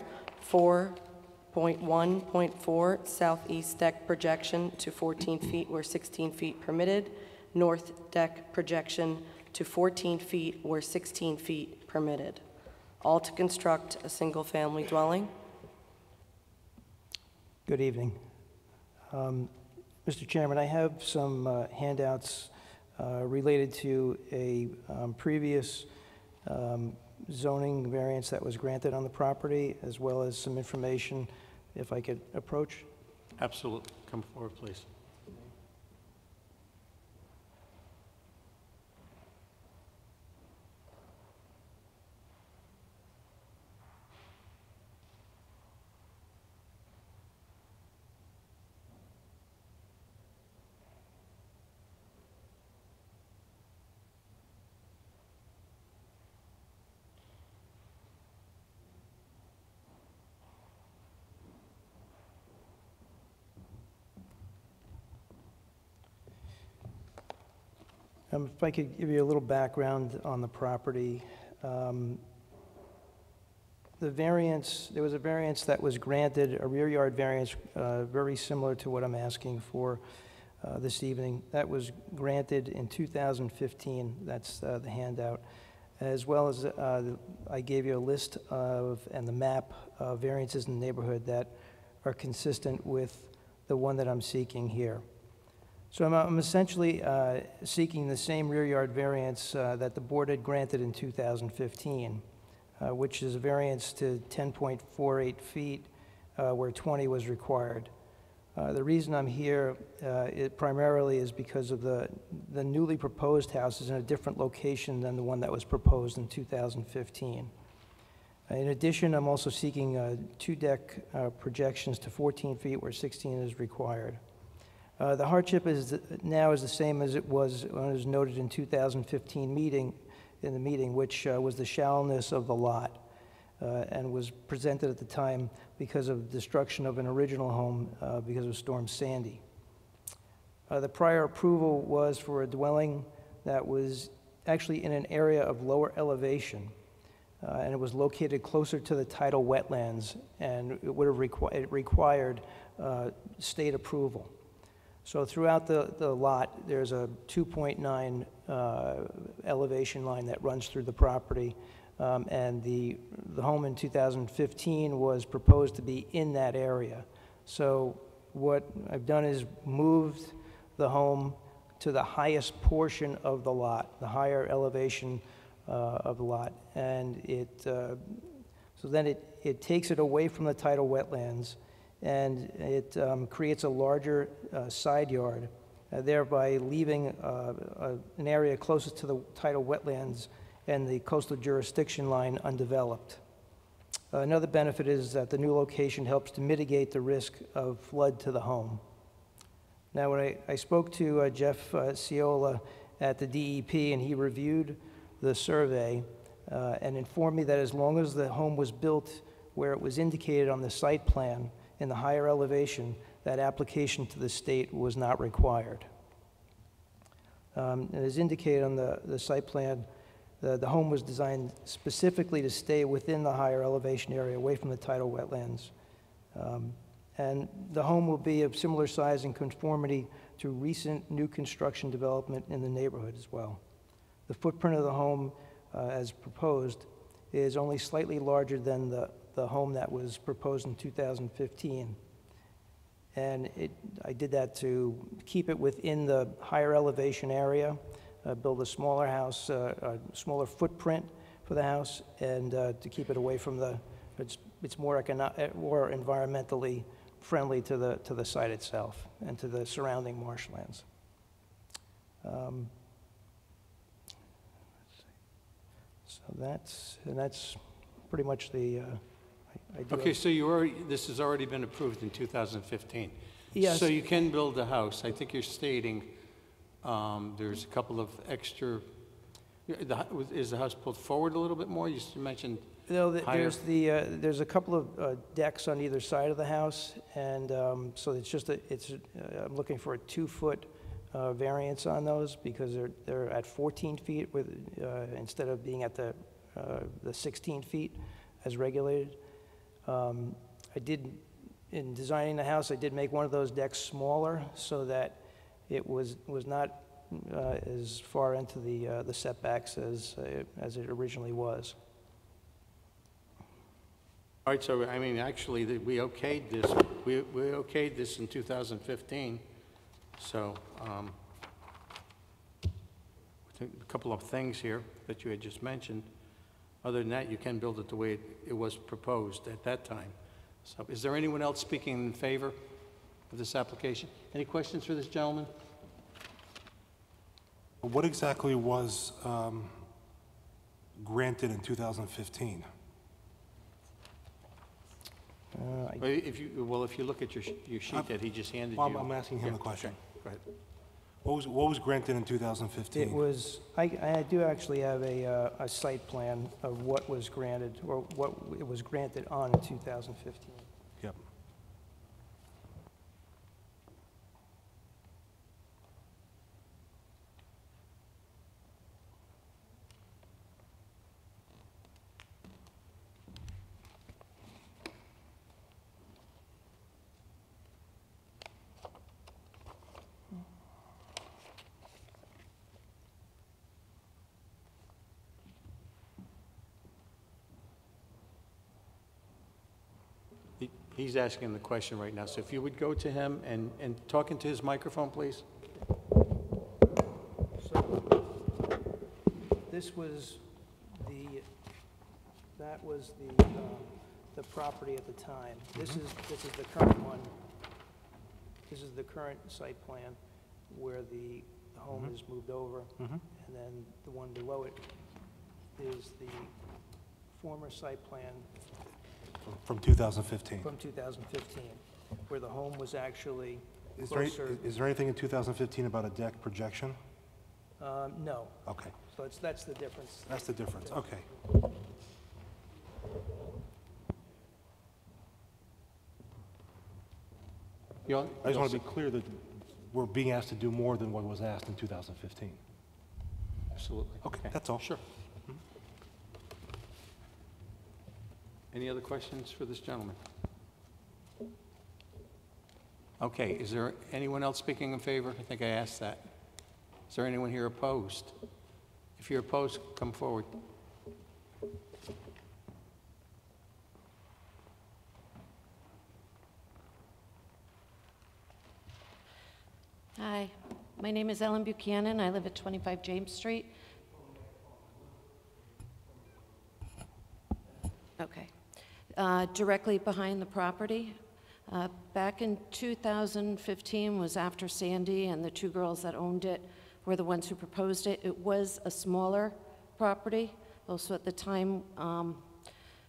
[SPEAKER 4] 4.1.4 southeast deck projection to 14 feet where 16 feet permitted, north deck projection to 14 feet where 16 feet permitted. All to construct a single-family dwelling.
[SPEAKER 9] Good evening. Mr. Chairman, I have some handouts related to a previous zoning variance that was granted on the property, as well as some information, if I could approach.
[SPEAKER 1] Absolutely. Come forward, please.
[SPEAKER 9] If I could give you a little background on the property. The variance, there was a variance that was granted, a rear yard variance, very similar to what I'm asking for this evening. That was granted in 2015. That's the handout. As well as I gave you a list of, and the map of variances in the neighborhood that are consistent with the one that I'm seeking here. So I'm essentially seeking the same rear yard variance that the board had granted in 2015, which is a variance to 10.48 feet where 20 was required. The reason I'm here it primarily is because of the newly proposed house is in a different location than the one that was proposed in 2015. In addition, I'm also seeking 2 deck projections to 14 feet where 16 is required. The hardship is now is the same as it was when it was noted in 2015 meeting, which was the shallowness of the lot, and was presented at the time because of destruction of an original home because of Storm Sandy. The prior approval was for a dwelling that was actually in an area of lower elevation, and it was located closer to the tidal wetlands, and it would have required state approval. So throughout the lot, there's a 2.9 elevation line that runs through the property, and the home in 2015 was proposed to be in that area. So what I've done is moved the home to the highest portion of the lot, the higher elevation of the lot, and so then it takes it away from the tidal wetlands, and it creates a larger side yard, thereby leaving an area closest to the tidal wetlands and the coastal jurisdiction line undeveloped. Another benefit is that the new location helps to mitigate the risk of flood to the home. Now, when I spoke to Jeff Ciola at the DEP, and he reviewed the survey and informed me that as long as the home was built where it was indicated on the site plan, in the higher elevation, that application to the state was not required. As indicated on the site plan, the home was designed specifically to stay within the higher elevation area, away from the tidal wetlands. And the home will be of similar size and conformity to recent new construction development in the neighborhood as well. The footprint of the home, as proposed, is only slightly larger than the home that was proposed in 2015. And I did that to keep it within the higher elevation area, build a smaller house, a smaller footprint for the house, and to keep it away from it's more more environmentally friendly to the site itself and to the surrounding marshlands. So that's pretty much the, I do
[SPEAKER 1] Okay,
[SPEAKER 9] have-
[SPEAKER 1] so this has already been approved in 2015.
[SPEAKER 9] Yes.
[SPEAKER 1] So you can build a house. I think you're stating there's a couple of extra, is the house pulled forward a little bit more? You mentioned
[SPEAKER 9] No,
[SPEAKER 1] higher.
[SPEAKER 9] there's a couple of decks on either side of the house, and so it's just I'm looking for a 2-foot variance on those because they're at 14 feet instead of being at the 16 feet as regulated. In designing the house, I did make one of those decks smaller so that it was not as far into the setbacks as it originally was.
[SPEAKER 1] All right, so, I mean, actually, we okayed this, we okayed this in 2015, so, I think a couple of things here that you had just mentioned. Other than that, you can build it the way it was proposed at that time. So, is there anyone else speaking in favor of this application? Any questions for this gentleman?
[SPEAKER 3] What exactly was granted in 2015?
[SPEAKER 1] Well, if you look at your sheet that he just handed
[SPEAKER 3] Well,
[SPEAKER 1] you.
[SPEAKER 3] I'm asking him
[SPEAKER 1] Yeah,
[SPEAKER 3] the question.
[SPEAKER 1] okay, go ahead.
[SPEAKER 3] What was granted in 2015?
[SPEAKER 9] It was, I do actually have a site plan of what was granted, or what it was granted on in 2015.
[SPEAKER 3] Yep.
[SPEAKER 1] He's asking the question right now, so if you would go to him and talk into his microphone, please.
[SPEAKER 9] So, that was the property at the time. This is the current one. This is the current site plan where the home is moved over. And then the one below it is the former site plan
[SPEAKER 3] From 2015?
[SPEAKER 9] from 2015, where the home was actually
[SPEAKER 3] Is there
[SPEAKER 9] closer.
[SPEAKER 3] anything in 2015 about a deck projection?
[SPEAKER 9] No,
[SPEAKER 3] Okay,
[SPEAKER 9] so that's the difference.
[SPEAKER 3] that's the difference, okay. I just want to be clear that we're being asked to do more than what was asked in 2015.
[SPEAKER 1] Absolutely.
[SPEAKER 3] Okay, that's all.
[SPEAKER 1] Sure. Any other questions for this gentleman? Okay, is there anyone else speaking in favor? I think I asked that. Is there anyone here opposed? If you're opposed, come forward.
[SPEAKER 10] Hi, my name is Ellen Buchanan. I live at 25 James Street. Okay. Directly behind the property. Back in 2015 was after Sandy, and the two girls that owned it were the ones who proposed it. It was a smaller property. Also at the time,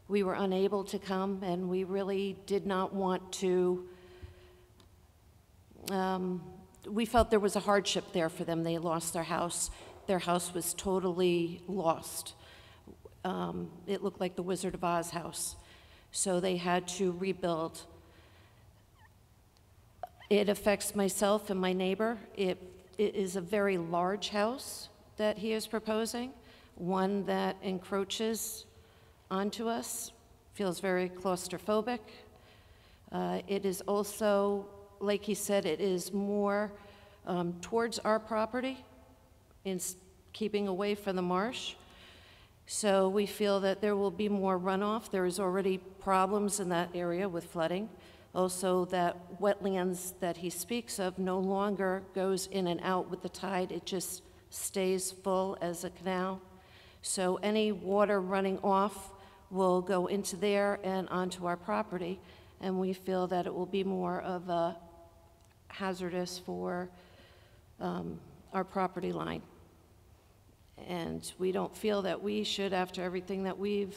[SPEAKER 10] we were unable to come, and we really did not want to we felt there was a hardship there for them. They lost their house. Their house was totally lost. It looked like the Wizard of Oz house. So they had to rebuild. It affects myself and my neighbor. It is a very large house that he is proposing, one that encroaches onto us, feels very claustrophobic. It is also, like he said, it is more towards our property, in keeping away from the marsh. So we feel that there will be more runoff. There is already problems in that area with flooding. Also, that wetlands that he speaks of no longer goes in and out with the tide. It just stays full as a canal. So any water running off will go into there and onto our property, and we feel that it will be more of a hazardous for our property line. And we don't feel that we should, after everything that we've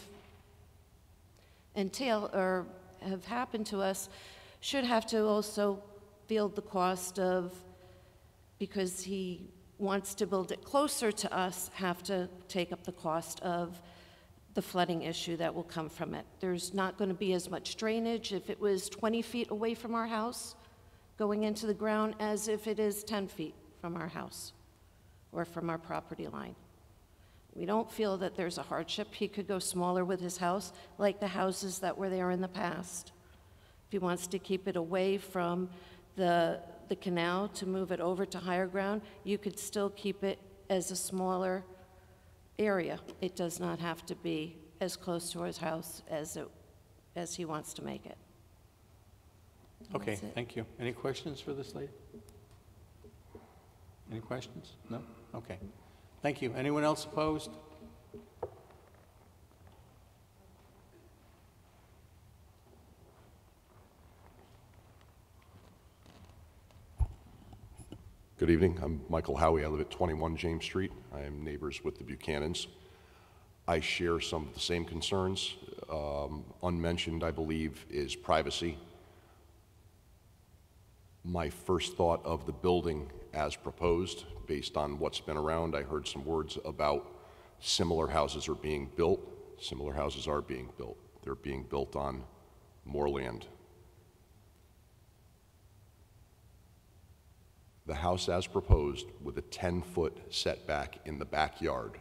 [SPEAKER 10] entailed or have happened to us, should have to also field the cost of, because he wants to build it closer to us, have to take up the cost of the flooding issue that will come from it. There's not going to be as much drainage if it was 20 feet away from our house going into the ground as if it is 10 feet from our house or from our property line. We don't feel that there's a hardship. He could go smaller with his house, like the houses that were there in the past. If he wants to keep it away from the canal to move it over to higher ground, you could still keep it as a smaller area. It does not have to be as close to his house as he wants to make it.
[SPEAKER 1] Okay,
[SPEAKER 10] That's it.
[SPEAKER 1] thank you. Any questions for this lady? Any questions? No? Okay. Thank you. Anyone else opposed?
[SPEAKER 11] Good evening. I'm Michael Howie. I live at 21 James Street. I am neighbors with the Buchanans. I share some of the same concerns. Unmentioned, I believe, is privacy. My first thought of the building as proposed, based on what's been around, I heard some words about similar houses are being built. Similar houses are being built. They're being built on more land. The house as proposed, with a 10-foot setback in the backyard,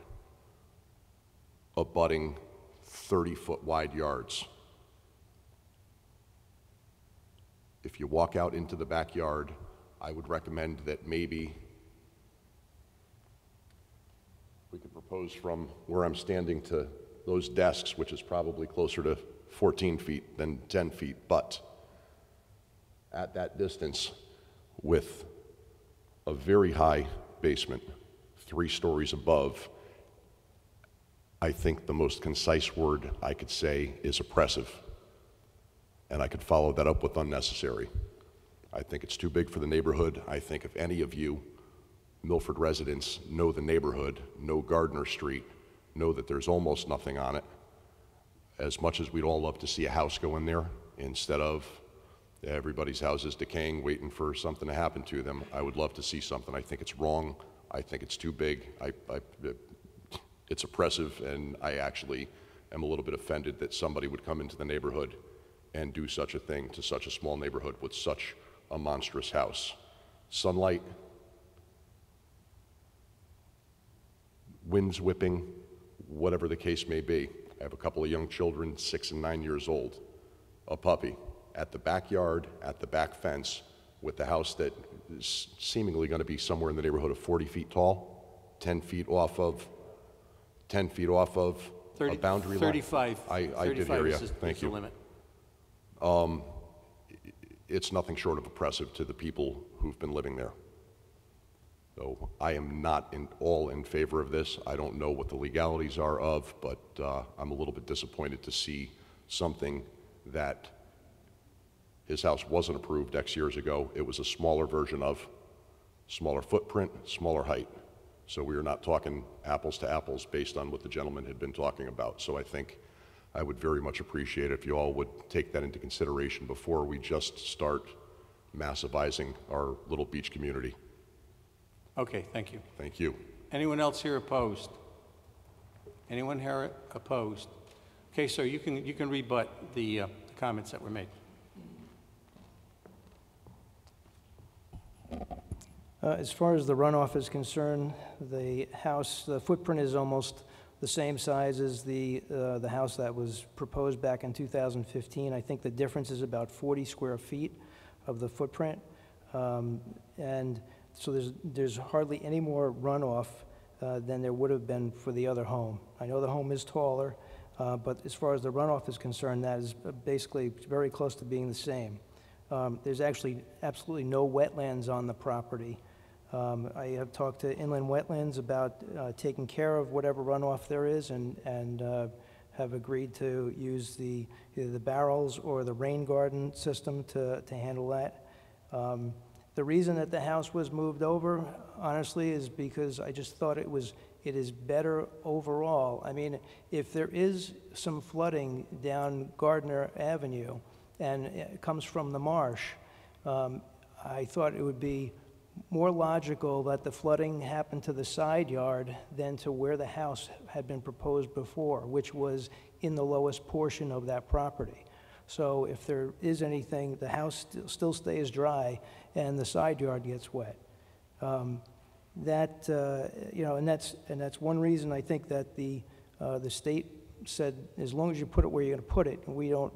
[SPEAKER 11] abutting 30-foot wide yards. If you walk out into the backyard, I would recommend that maybe we could propose from where I'm standing to those desks, which is probably closer to 14 feet than 10 feet, but at that distance, with a very high basement, 3 stories above, I think the most concise word I could say is oppressive. And I could follow that up with unnecessary. I think it's too big for the neighborhood. I think if any of you Milford residents know the neighborhood, know Gardner Street, know that there's almost nothing on it, as much as we'd all love to see a house go in there, instead of everybody's house is decaying, waiting for something to happen to them, I would love to see something. I think it's wrong. I think it's too big. It's oppressive, and I actually am a little bit offended that somebody would come into the neighborhood and do such a thing to such a small neighborhood with such a monstrous house. Sunlight, winds whipping, whatever the case may be. I have a couple of young children, 6 and 9 years old, a puppy, at the backyard, at the back fence, with the house that is seemingly going to be somewhere in the neighborhood of 40 feet tall, 10 feet off of a boundary line.
[SPEAKER 1] 35.
[SPEAKER 11] I did
[SPEAKER 1] 35
[SPEAKER 11] hear you.
[SPEAKER 1] is
[SPEAKER 11] Thank
[SPEAKER 1] the
[SPEAKER 11] you.
[SPEAKER 1] limit.
[SPEAKER 11] It's nothing short of oppressive to the people who've been living there. So I am not all in favor of this. I don't know what the legalities are of, but I'm a little bit disappointed to see something that his house wasn't approved X years ago. It was a smaller version of, smaller footprint, smaller height. So we are not talking apples to apples based on what the gentleman had been talking about. So I think I would very much appreciate it if you all would take that into consideration before we just start massivizing our little beach community.
[SPEAKER 1] Okay, thank you.
[SPEAKER 11] Thank you.
[SPEAKER 1] Anyone else here opposed? Anyone here opposed? Okay, sir, you can rebut the comments that were made.
[SPEAKER 9] As far as the runoff is concerned, the house, the footprint is almost the same size as the house that was proposed back in 2015. I think the difference is about 40 square feet of the footprint. And so there's hardly any more runoff than there would have been for the other home. I know the home is taller, but as far as the runoff is concerned, that is basically very close to being the same. There's actually absolutely no wetlands on the property. I have talked to inland wetlands about taking care of whatever runoff there is and have agreed to use either the barrels or the rain garden system to handle that. The reason that the house was moved over, honestly, is because I just thought it is better overall. I mean, if there is some flooding down Gardner Avenue and it comes from the marsh, I thought it would be more logical that the flooding happened to the side yard than to where the house had been proposed before, which was in the lowest portion of that property. So if there is anything, the house still stays dry and the side yard gets wet. You know, and that's one reason I think that the state said, as long as you put it where you're going to put it, and we don't,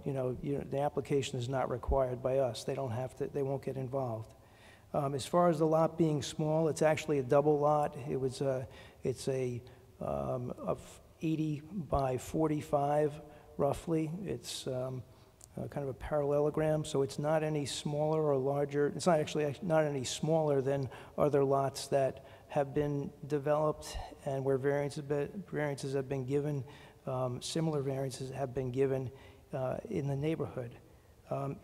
[SPEAKER 9] the application is not required by us. They don't have to, they won't get involved. As far as the lot being small, it's actually a double lot. It's a 80 by 45, roughly. It's kind of a parallelogram, so it's not any smaller or larger. It's not any smaller than other lots that have been developed and where variances have been given. Similar variances have been given in the neighborhood.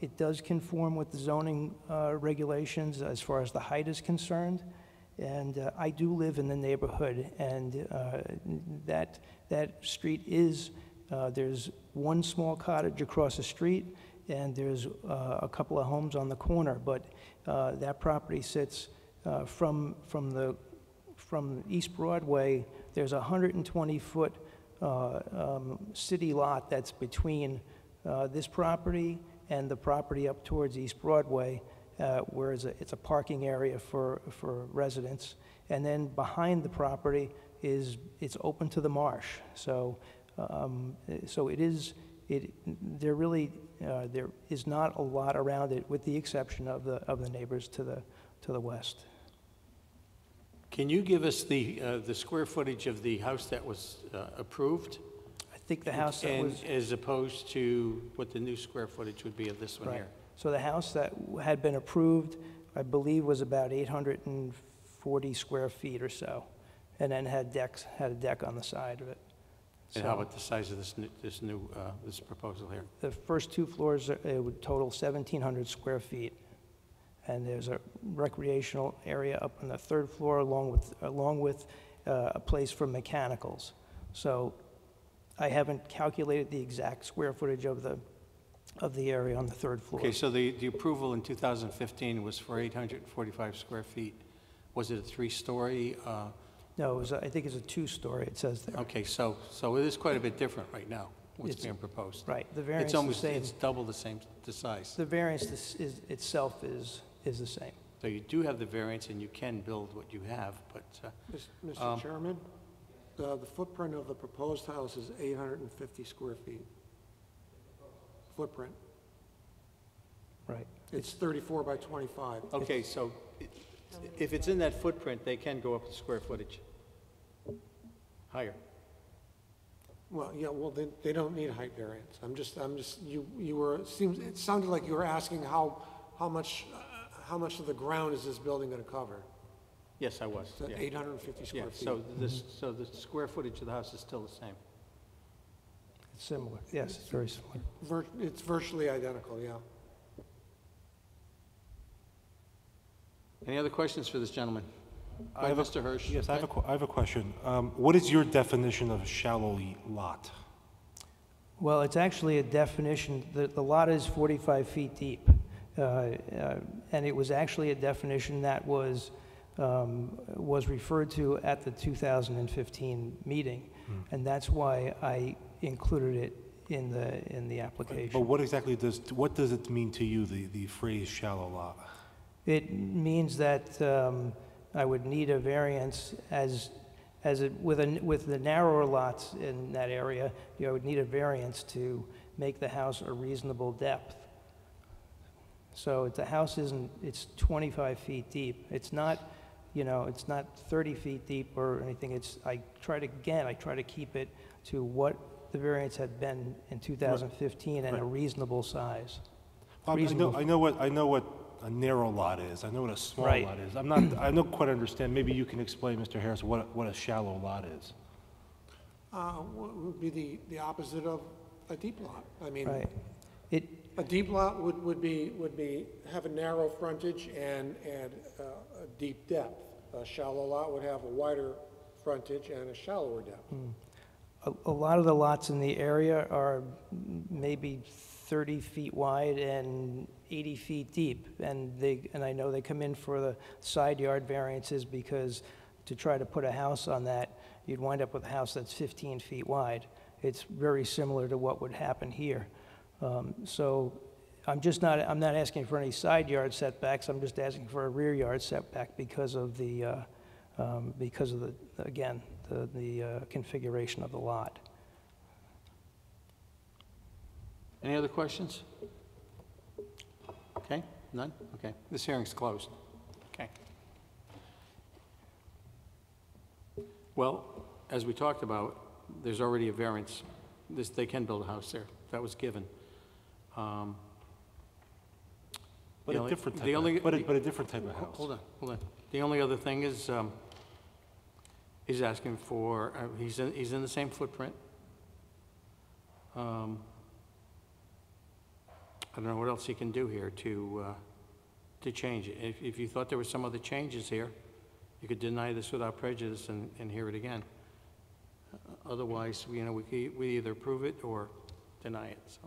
[SPEAKER 9] It does conform with the zoning regulations as far as the height is concerned, and I do live in the neighborhood, and that street is, there's one small cottage across the street, and there's a couple of homes on the corner, but that property sits from East Broadway. There's a 120-foot city lot that's between this property and the property up towards East Broadway, where it's a parking area for residents. And then behind the property it's open to the marsh. So there is not a lot around it, with the exception of the neighbors to the west.
[SPEAKER 1] Can you give us the square footage of the house that was approved?
[SPEAKER 9] I think the house that was...
[SPEAKER 1] as opposed to what the new square footage would be of this one here?
[SPEAKER 9] So the house that had been approved, I believe, was about 840 square feet or so, and then had a deck on the side of it.
[SPEAKER 1] And how about the size of this proposal here?
[SPEAKER 9] The first two floors, it would total 1,700 square feet. And there's a recreational area up on the third floor along with a place for mechanicals. So I haven't calculated the exact square footage of the area on the third floor.
[SPEAKER 1] Okay, so the approval in 2015 was for 845 square feet. Was it a three-story?
[SPEAKER 9] No, I think it's a two-story, it says there.
[SPEAKER 1] Okay, so it is quite a bit different right now, what's being proposed.
[SPEAKER 9] Right, the variance
[SPEAKER 1] It's double the size.
[SPEAKER 9] The variance itself is the same.
[SPEAKER 1] So you do have the variance and you can build what you have, but...
[SPEAKER 5] Mr. Chairman, the footprint of the proposed house is 850 square feet. Footprint.
[SPEAKER 9] Right.
[SPEAKER 5] It's 34 by 25.
[SPEAKER 1] Okay, so if it's in that footprint, they can go up the square footage higher.
[SPEAKER 5] Well, yeah, well, they don't need a height variance. It sounded like you were asking how much of the ground is this building going to cover?
[SPEAKER 1] Yes, I was.
[SPEAKER 5] So
[SPEAKER 1] Yeah.
[SPEAKER 5] 850 square feet.
[SPEAKER 1] So the square footage of the house is still the same.
[SPEAKER 9] It's similar. Yes, it's very similar.
[SPEAKER 5] It's virtually identical, yeah.
[SPEAKER 1] Any other questions for this gentleman? Mr. Hirsch.
[SPEAKER 3] Yes, I have a question. What is your definition of a shallow lot?
[SPEAKER 9] Well, it's actually a definition, the lot is 45 feet deep. And it was actually a definition that was referred to at the 2015 meeting, and that's why I included it in the application.
[SPEAKER 3] But what does it mean to you, the phrase shallow lot?
[SPEAKER 9] It means that I would need a variance with the narrower lots in that area. I would need a variance to make the house a reasonable depth. So the house it's 25 feet deep. It's not, it's not 30 feet deep or anything. I try to keep it to what the variance had been in 2015 and a reasonable size.
[SPEAKER 3] I know what a narrow lot is. I know what a small
[SPEAKER 9] Right.
[SPEAKER 3] lot is. I don't quite understand. Maybe you can explain, Mr. Harris, what a shallow lot is.
[SPEAKER 5] What would be the opposite of a deep lot? I mean,
[SPEAKER 9] Right.
[SPEAKER 5] a deep lot would have a narrow frontage and a deep depth. A shallow lot would have a wider frontage and a shallower depth.
[SPEAKER 9] A lot of the lots in the area are maybe 30 feet wide and 80 feet deep. And I know they come in for the side yard variances because to try to put a house on that, you'd wind up with a house that's 15 feet wide. It's very similar to what would happen here. So I'm not asking for any side yard setbacks. I'm just asking for a rear yard setback because of the again, the configuration of the lot.
[SPEAKER 1] Any other questions? Okay, none? Okay, this hearing's closed. Okay. Well, as we talked about, there's already a variance. They can build a house there. That was given.
[SPEAKER 3] But
[SPEAKER 1] The
[SPEAKER 3] a
[SPEAKER 1] only-
[SPEAKER 3] different
[SPEAKER 1] the
[SPEAKER 3] type
[SPEAKER 1] only-
[SPEAKER 3] of, but a different type of house.
[SPEAKER 1] Hold on. The only other thing is, he's asking for, he's in the same footprint. I don't know what else he can do here to change it. If you thought there were some other changes here, you could deny this without prejudice and hear it again. Otherwise, we either approve it or deny it, so.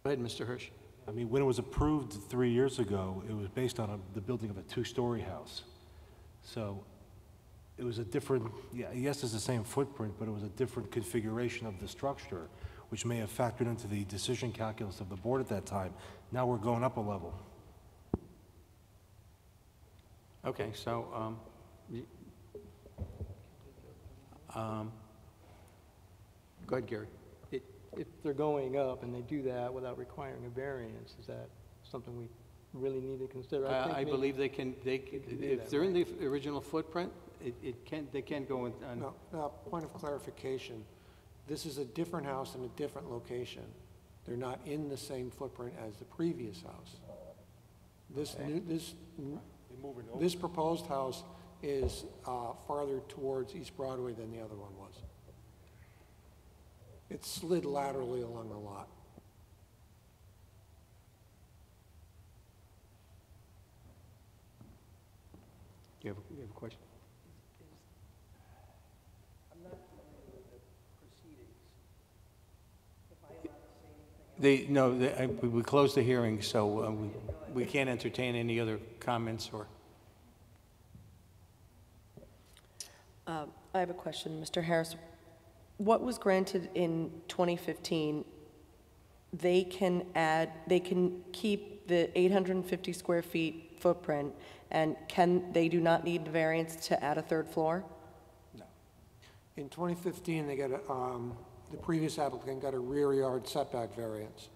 [SPEAKER 1] Go ahead, Mr. Hirsch.
[SPEAKER 3] I mean, when it was approved 3 years ago, it was based on the building of a two-story house. So it was a different, yes, it's the same footprint, but it was a different configuration of the structure, which may have factored into the decision calculus of the board at that time. Now we're going up a level.
[SPEAKER 1] Okay, so, go ahead, Gary.
[SPEAKER 9] If they're going up and they do that without requiring a variance, is that something we really need to consider? think
[SPEAKER 1] I
[SPEAKER 9] maybe-
[SPEAKER 1] believe they can, if they're in the original footprint, they can go in.
[SPEAKER 5] Now, point of clarification, this is a different house in a different location. They're not in the same footprint as the previous house. This proposed house is farther towards East Broadway than the other one was. It slid laterally along the lot.
[SPEAKER 1] You have a question? No, we closed the hearing, so we can't entertain any other comments or.
[SPEAKER 4] I have a question, Mr. Harris. What was granted in 2015, they can keep the 850 square feet footprint, and they do not need the variance to add a third floor?
[SPEAKER 5] No. In 2015, they got the previous applicant got a rear yard setback variance.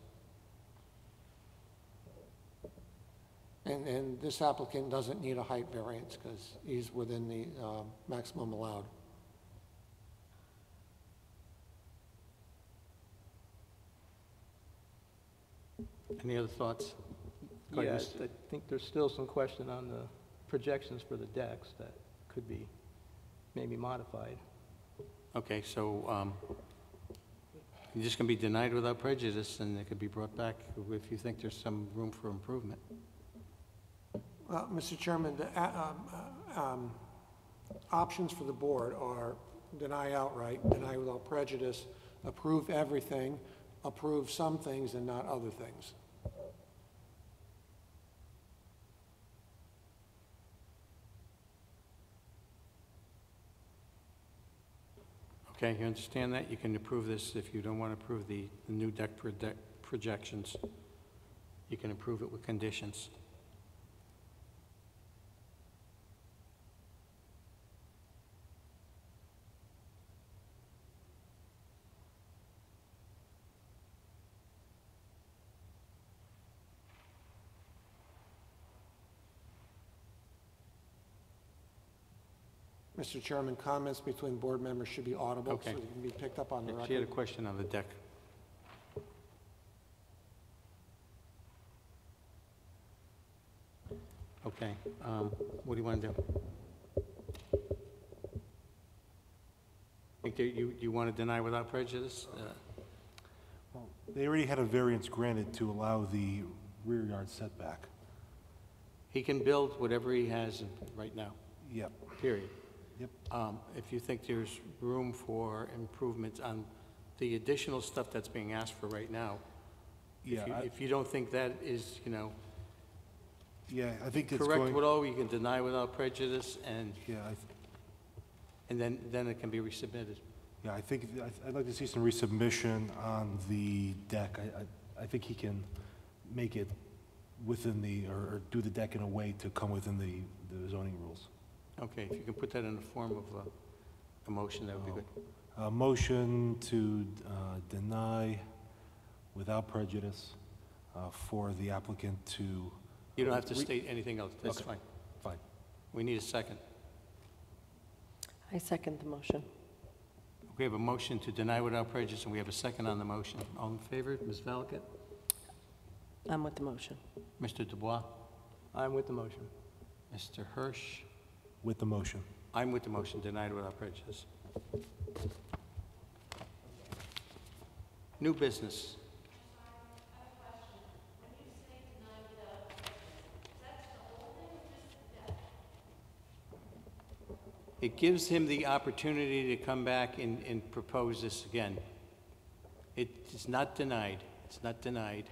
[SPEAKER 5] And this applicant doesn't need a height variance because he's within the maximum allowed.
[SPEAKER 1] Any other thoughts? Go ahead,
[SPEAKER 9] Yes, I think there's still some question on the projections for the decks that could be maybe modified.
[SPEAKER 1] Okay, so you're just going to be denied without prejudice, and it could be brought back if you think there's some room for improvement.
[SPEAKER 5] Mr. Chairman, the options for the board are deny outright, deny without prejudice, approve everything, approve some things and not other things.
[SPEAKER 1] Okay, you understand that? You can approve this if you don't want to approve the new deck projections. You can approve it with conditions.
[SPEAKER 5] Mr. Chairman, comments between board members should be audible,
[SPEAKER 1] Okay.
[SPEAKER 5] so they can be picked up on the
[SPEAKER 1] She had a
[SPEAKER 5] record.
[SPEAKER 1] question on the deck. Okay, what do you want to do? Think that you want to deny without prejudice?
[SPEAKER 3] They already had a variance granted to allow the rear yard setback.
[SPEAKER 1] He can build whatever he has right now,
[SPEAKER 3] Yep,
[SPEAKER 1] period.
[SPEAKER 3] yep.
[SPEAKER 1] If you think there's room for improvements on the additional stuff that's being asked for right now,
[SPEAKER 3] Yeah,
[SPEAKER 1] if you don't think that is,
[SPEAKER 3] yeah, I think it's
[SPEAKER 1] correct
[SPEAKER 3] going...
[SPEAKER 1] with all, you can deny without prejudice, and
[SPEAKER 3] Yeah,
[SPEAKER 1] then it can be resubmitted.
[SPEAKER 3] yeah, I think, I'd like to see some resubmission on the deck. I think he can make it within or do the deck in a way to come within the zoning rules.
[SPEAKER 1] Okay, if you can put that in the form of a motion, that would be good.
[SPEAKER 3] A motion to deny without prejudice for the applicant to...
[SPEAKER 1] You don't have to state anything else, that's
[SPEAKER 3] Okay.
[SPEAKER 1] fine.
[SPEAKER 3] Fine.
[SPEAKER 1] We need a second.
[SPEAKER 4] I second the motion.
[SPEAKER 1] We have a motion to deny without prejudice, and we have a second on the motion. All in favor, Ms. Valiquette?
[SPEAKER 4] I'm with the motion.
[SPEAKER 1] Mr. Dubois?
[SPEAKER 9] I'm with the motion.
[SPEAKER 1] Mr. Hirsch?
[SPEAKER 3] With the motion.
[SPEAKER 1] I'm with the motion, denied without prejudice. New business. It gives him the opportunity to come back and propose this again. It's not denied. It's not denied.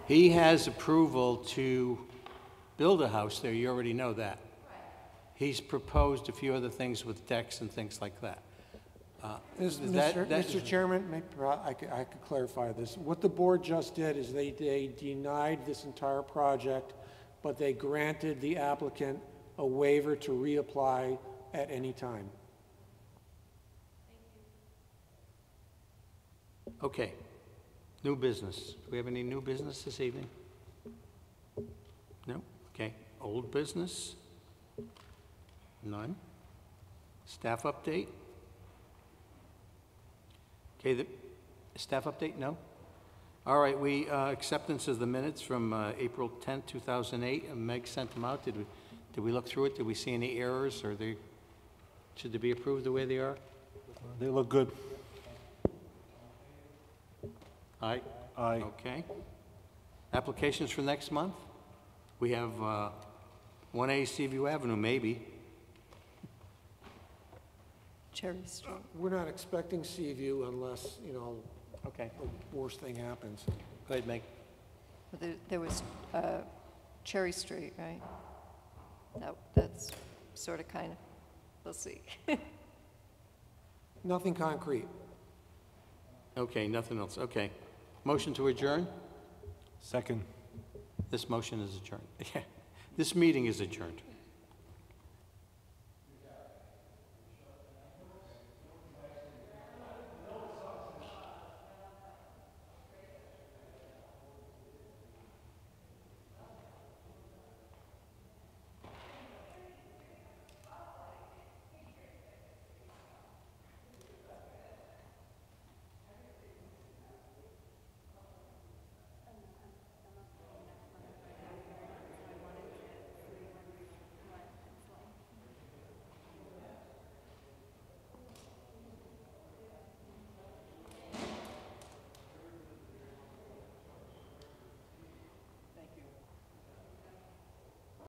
[SPEAKER 1] He has approval to build a house there, you already know that. He's proposed a few other things with decks and things like that.
[SPEAKER 5] Mr. Chairman, maybe I could clarify this. What the board just did is they denied this entire project, but they granted the applicant a waiver to reapply at any time.
[SPEAKER 1] Okay, new business. Do we have any new business this evening? No? Okay, old business? None? Staff update? Okay, the staff update, no? All right, acceptance of the minutes from April 10th, 2008. Meg sent them out. Did we look through it? Did we see any errors, or should they be approved the way they are?
[SPEAKER 3] They look good.
[SPEAKER 1] Aye?
[SPEAKER 3] Aye.
[SPEAKER 1] Okay. Applications for next month? We have 1A Seaview Avenue, maybe.
[SPEAKER 2] Cherry Street.
[SPEAKER 5] We're not expecting Seaview unless,
[SPEAKER 1] Okay.
[SPEAKER 5] the worst thing happens.
[SPEAKER 1] Go ahead, Meg.
[SPEAKER 2] There was Cherry Street, right? That's sort of, kind of, we'll see.
[SPEAKER 5] Nothing concrete.
[SPEAKER 1] Okay, nothing else. Okay. Motion to adjourn?
[SPEAKER 3] Second.
[SPEAKER 1] This motion is adjourned. This meeting is adjourned.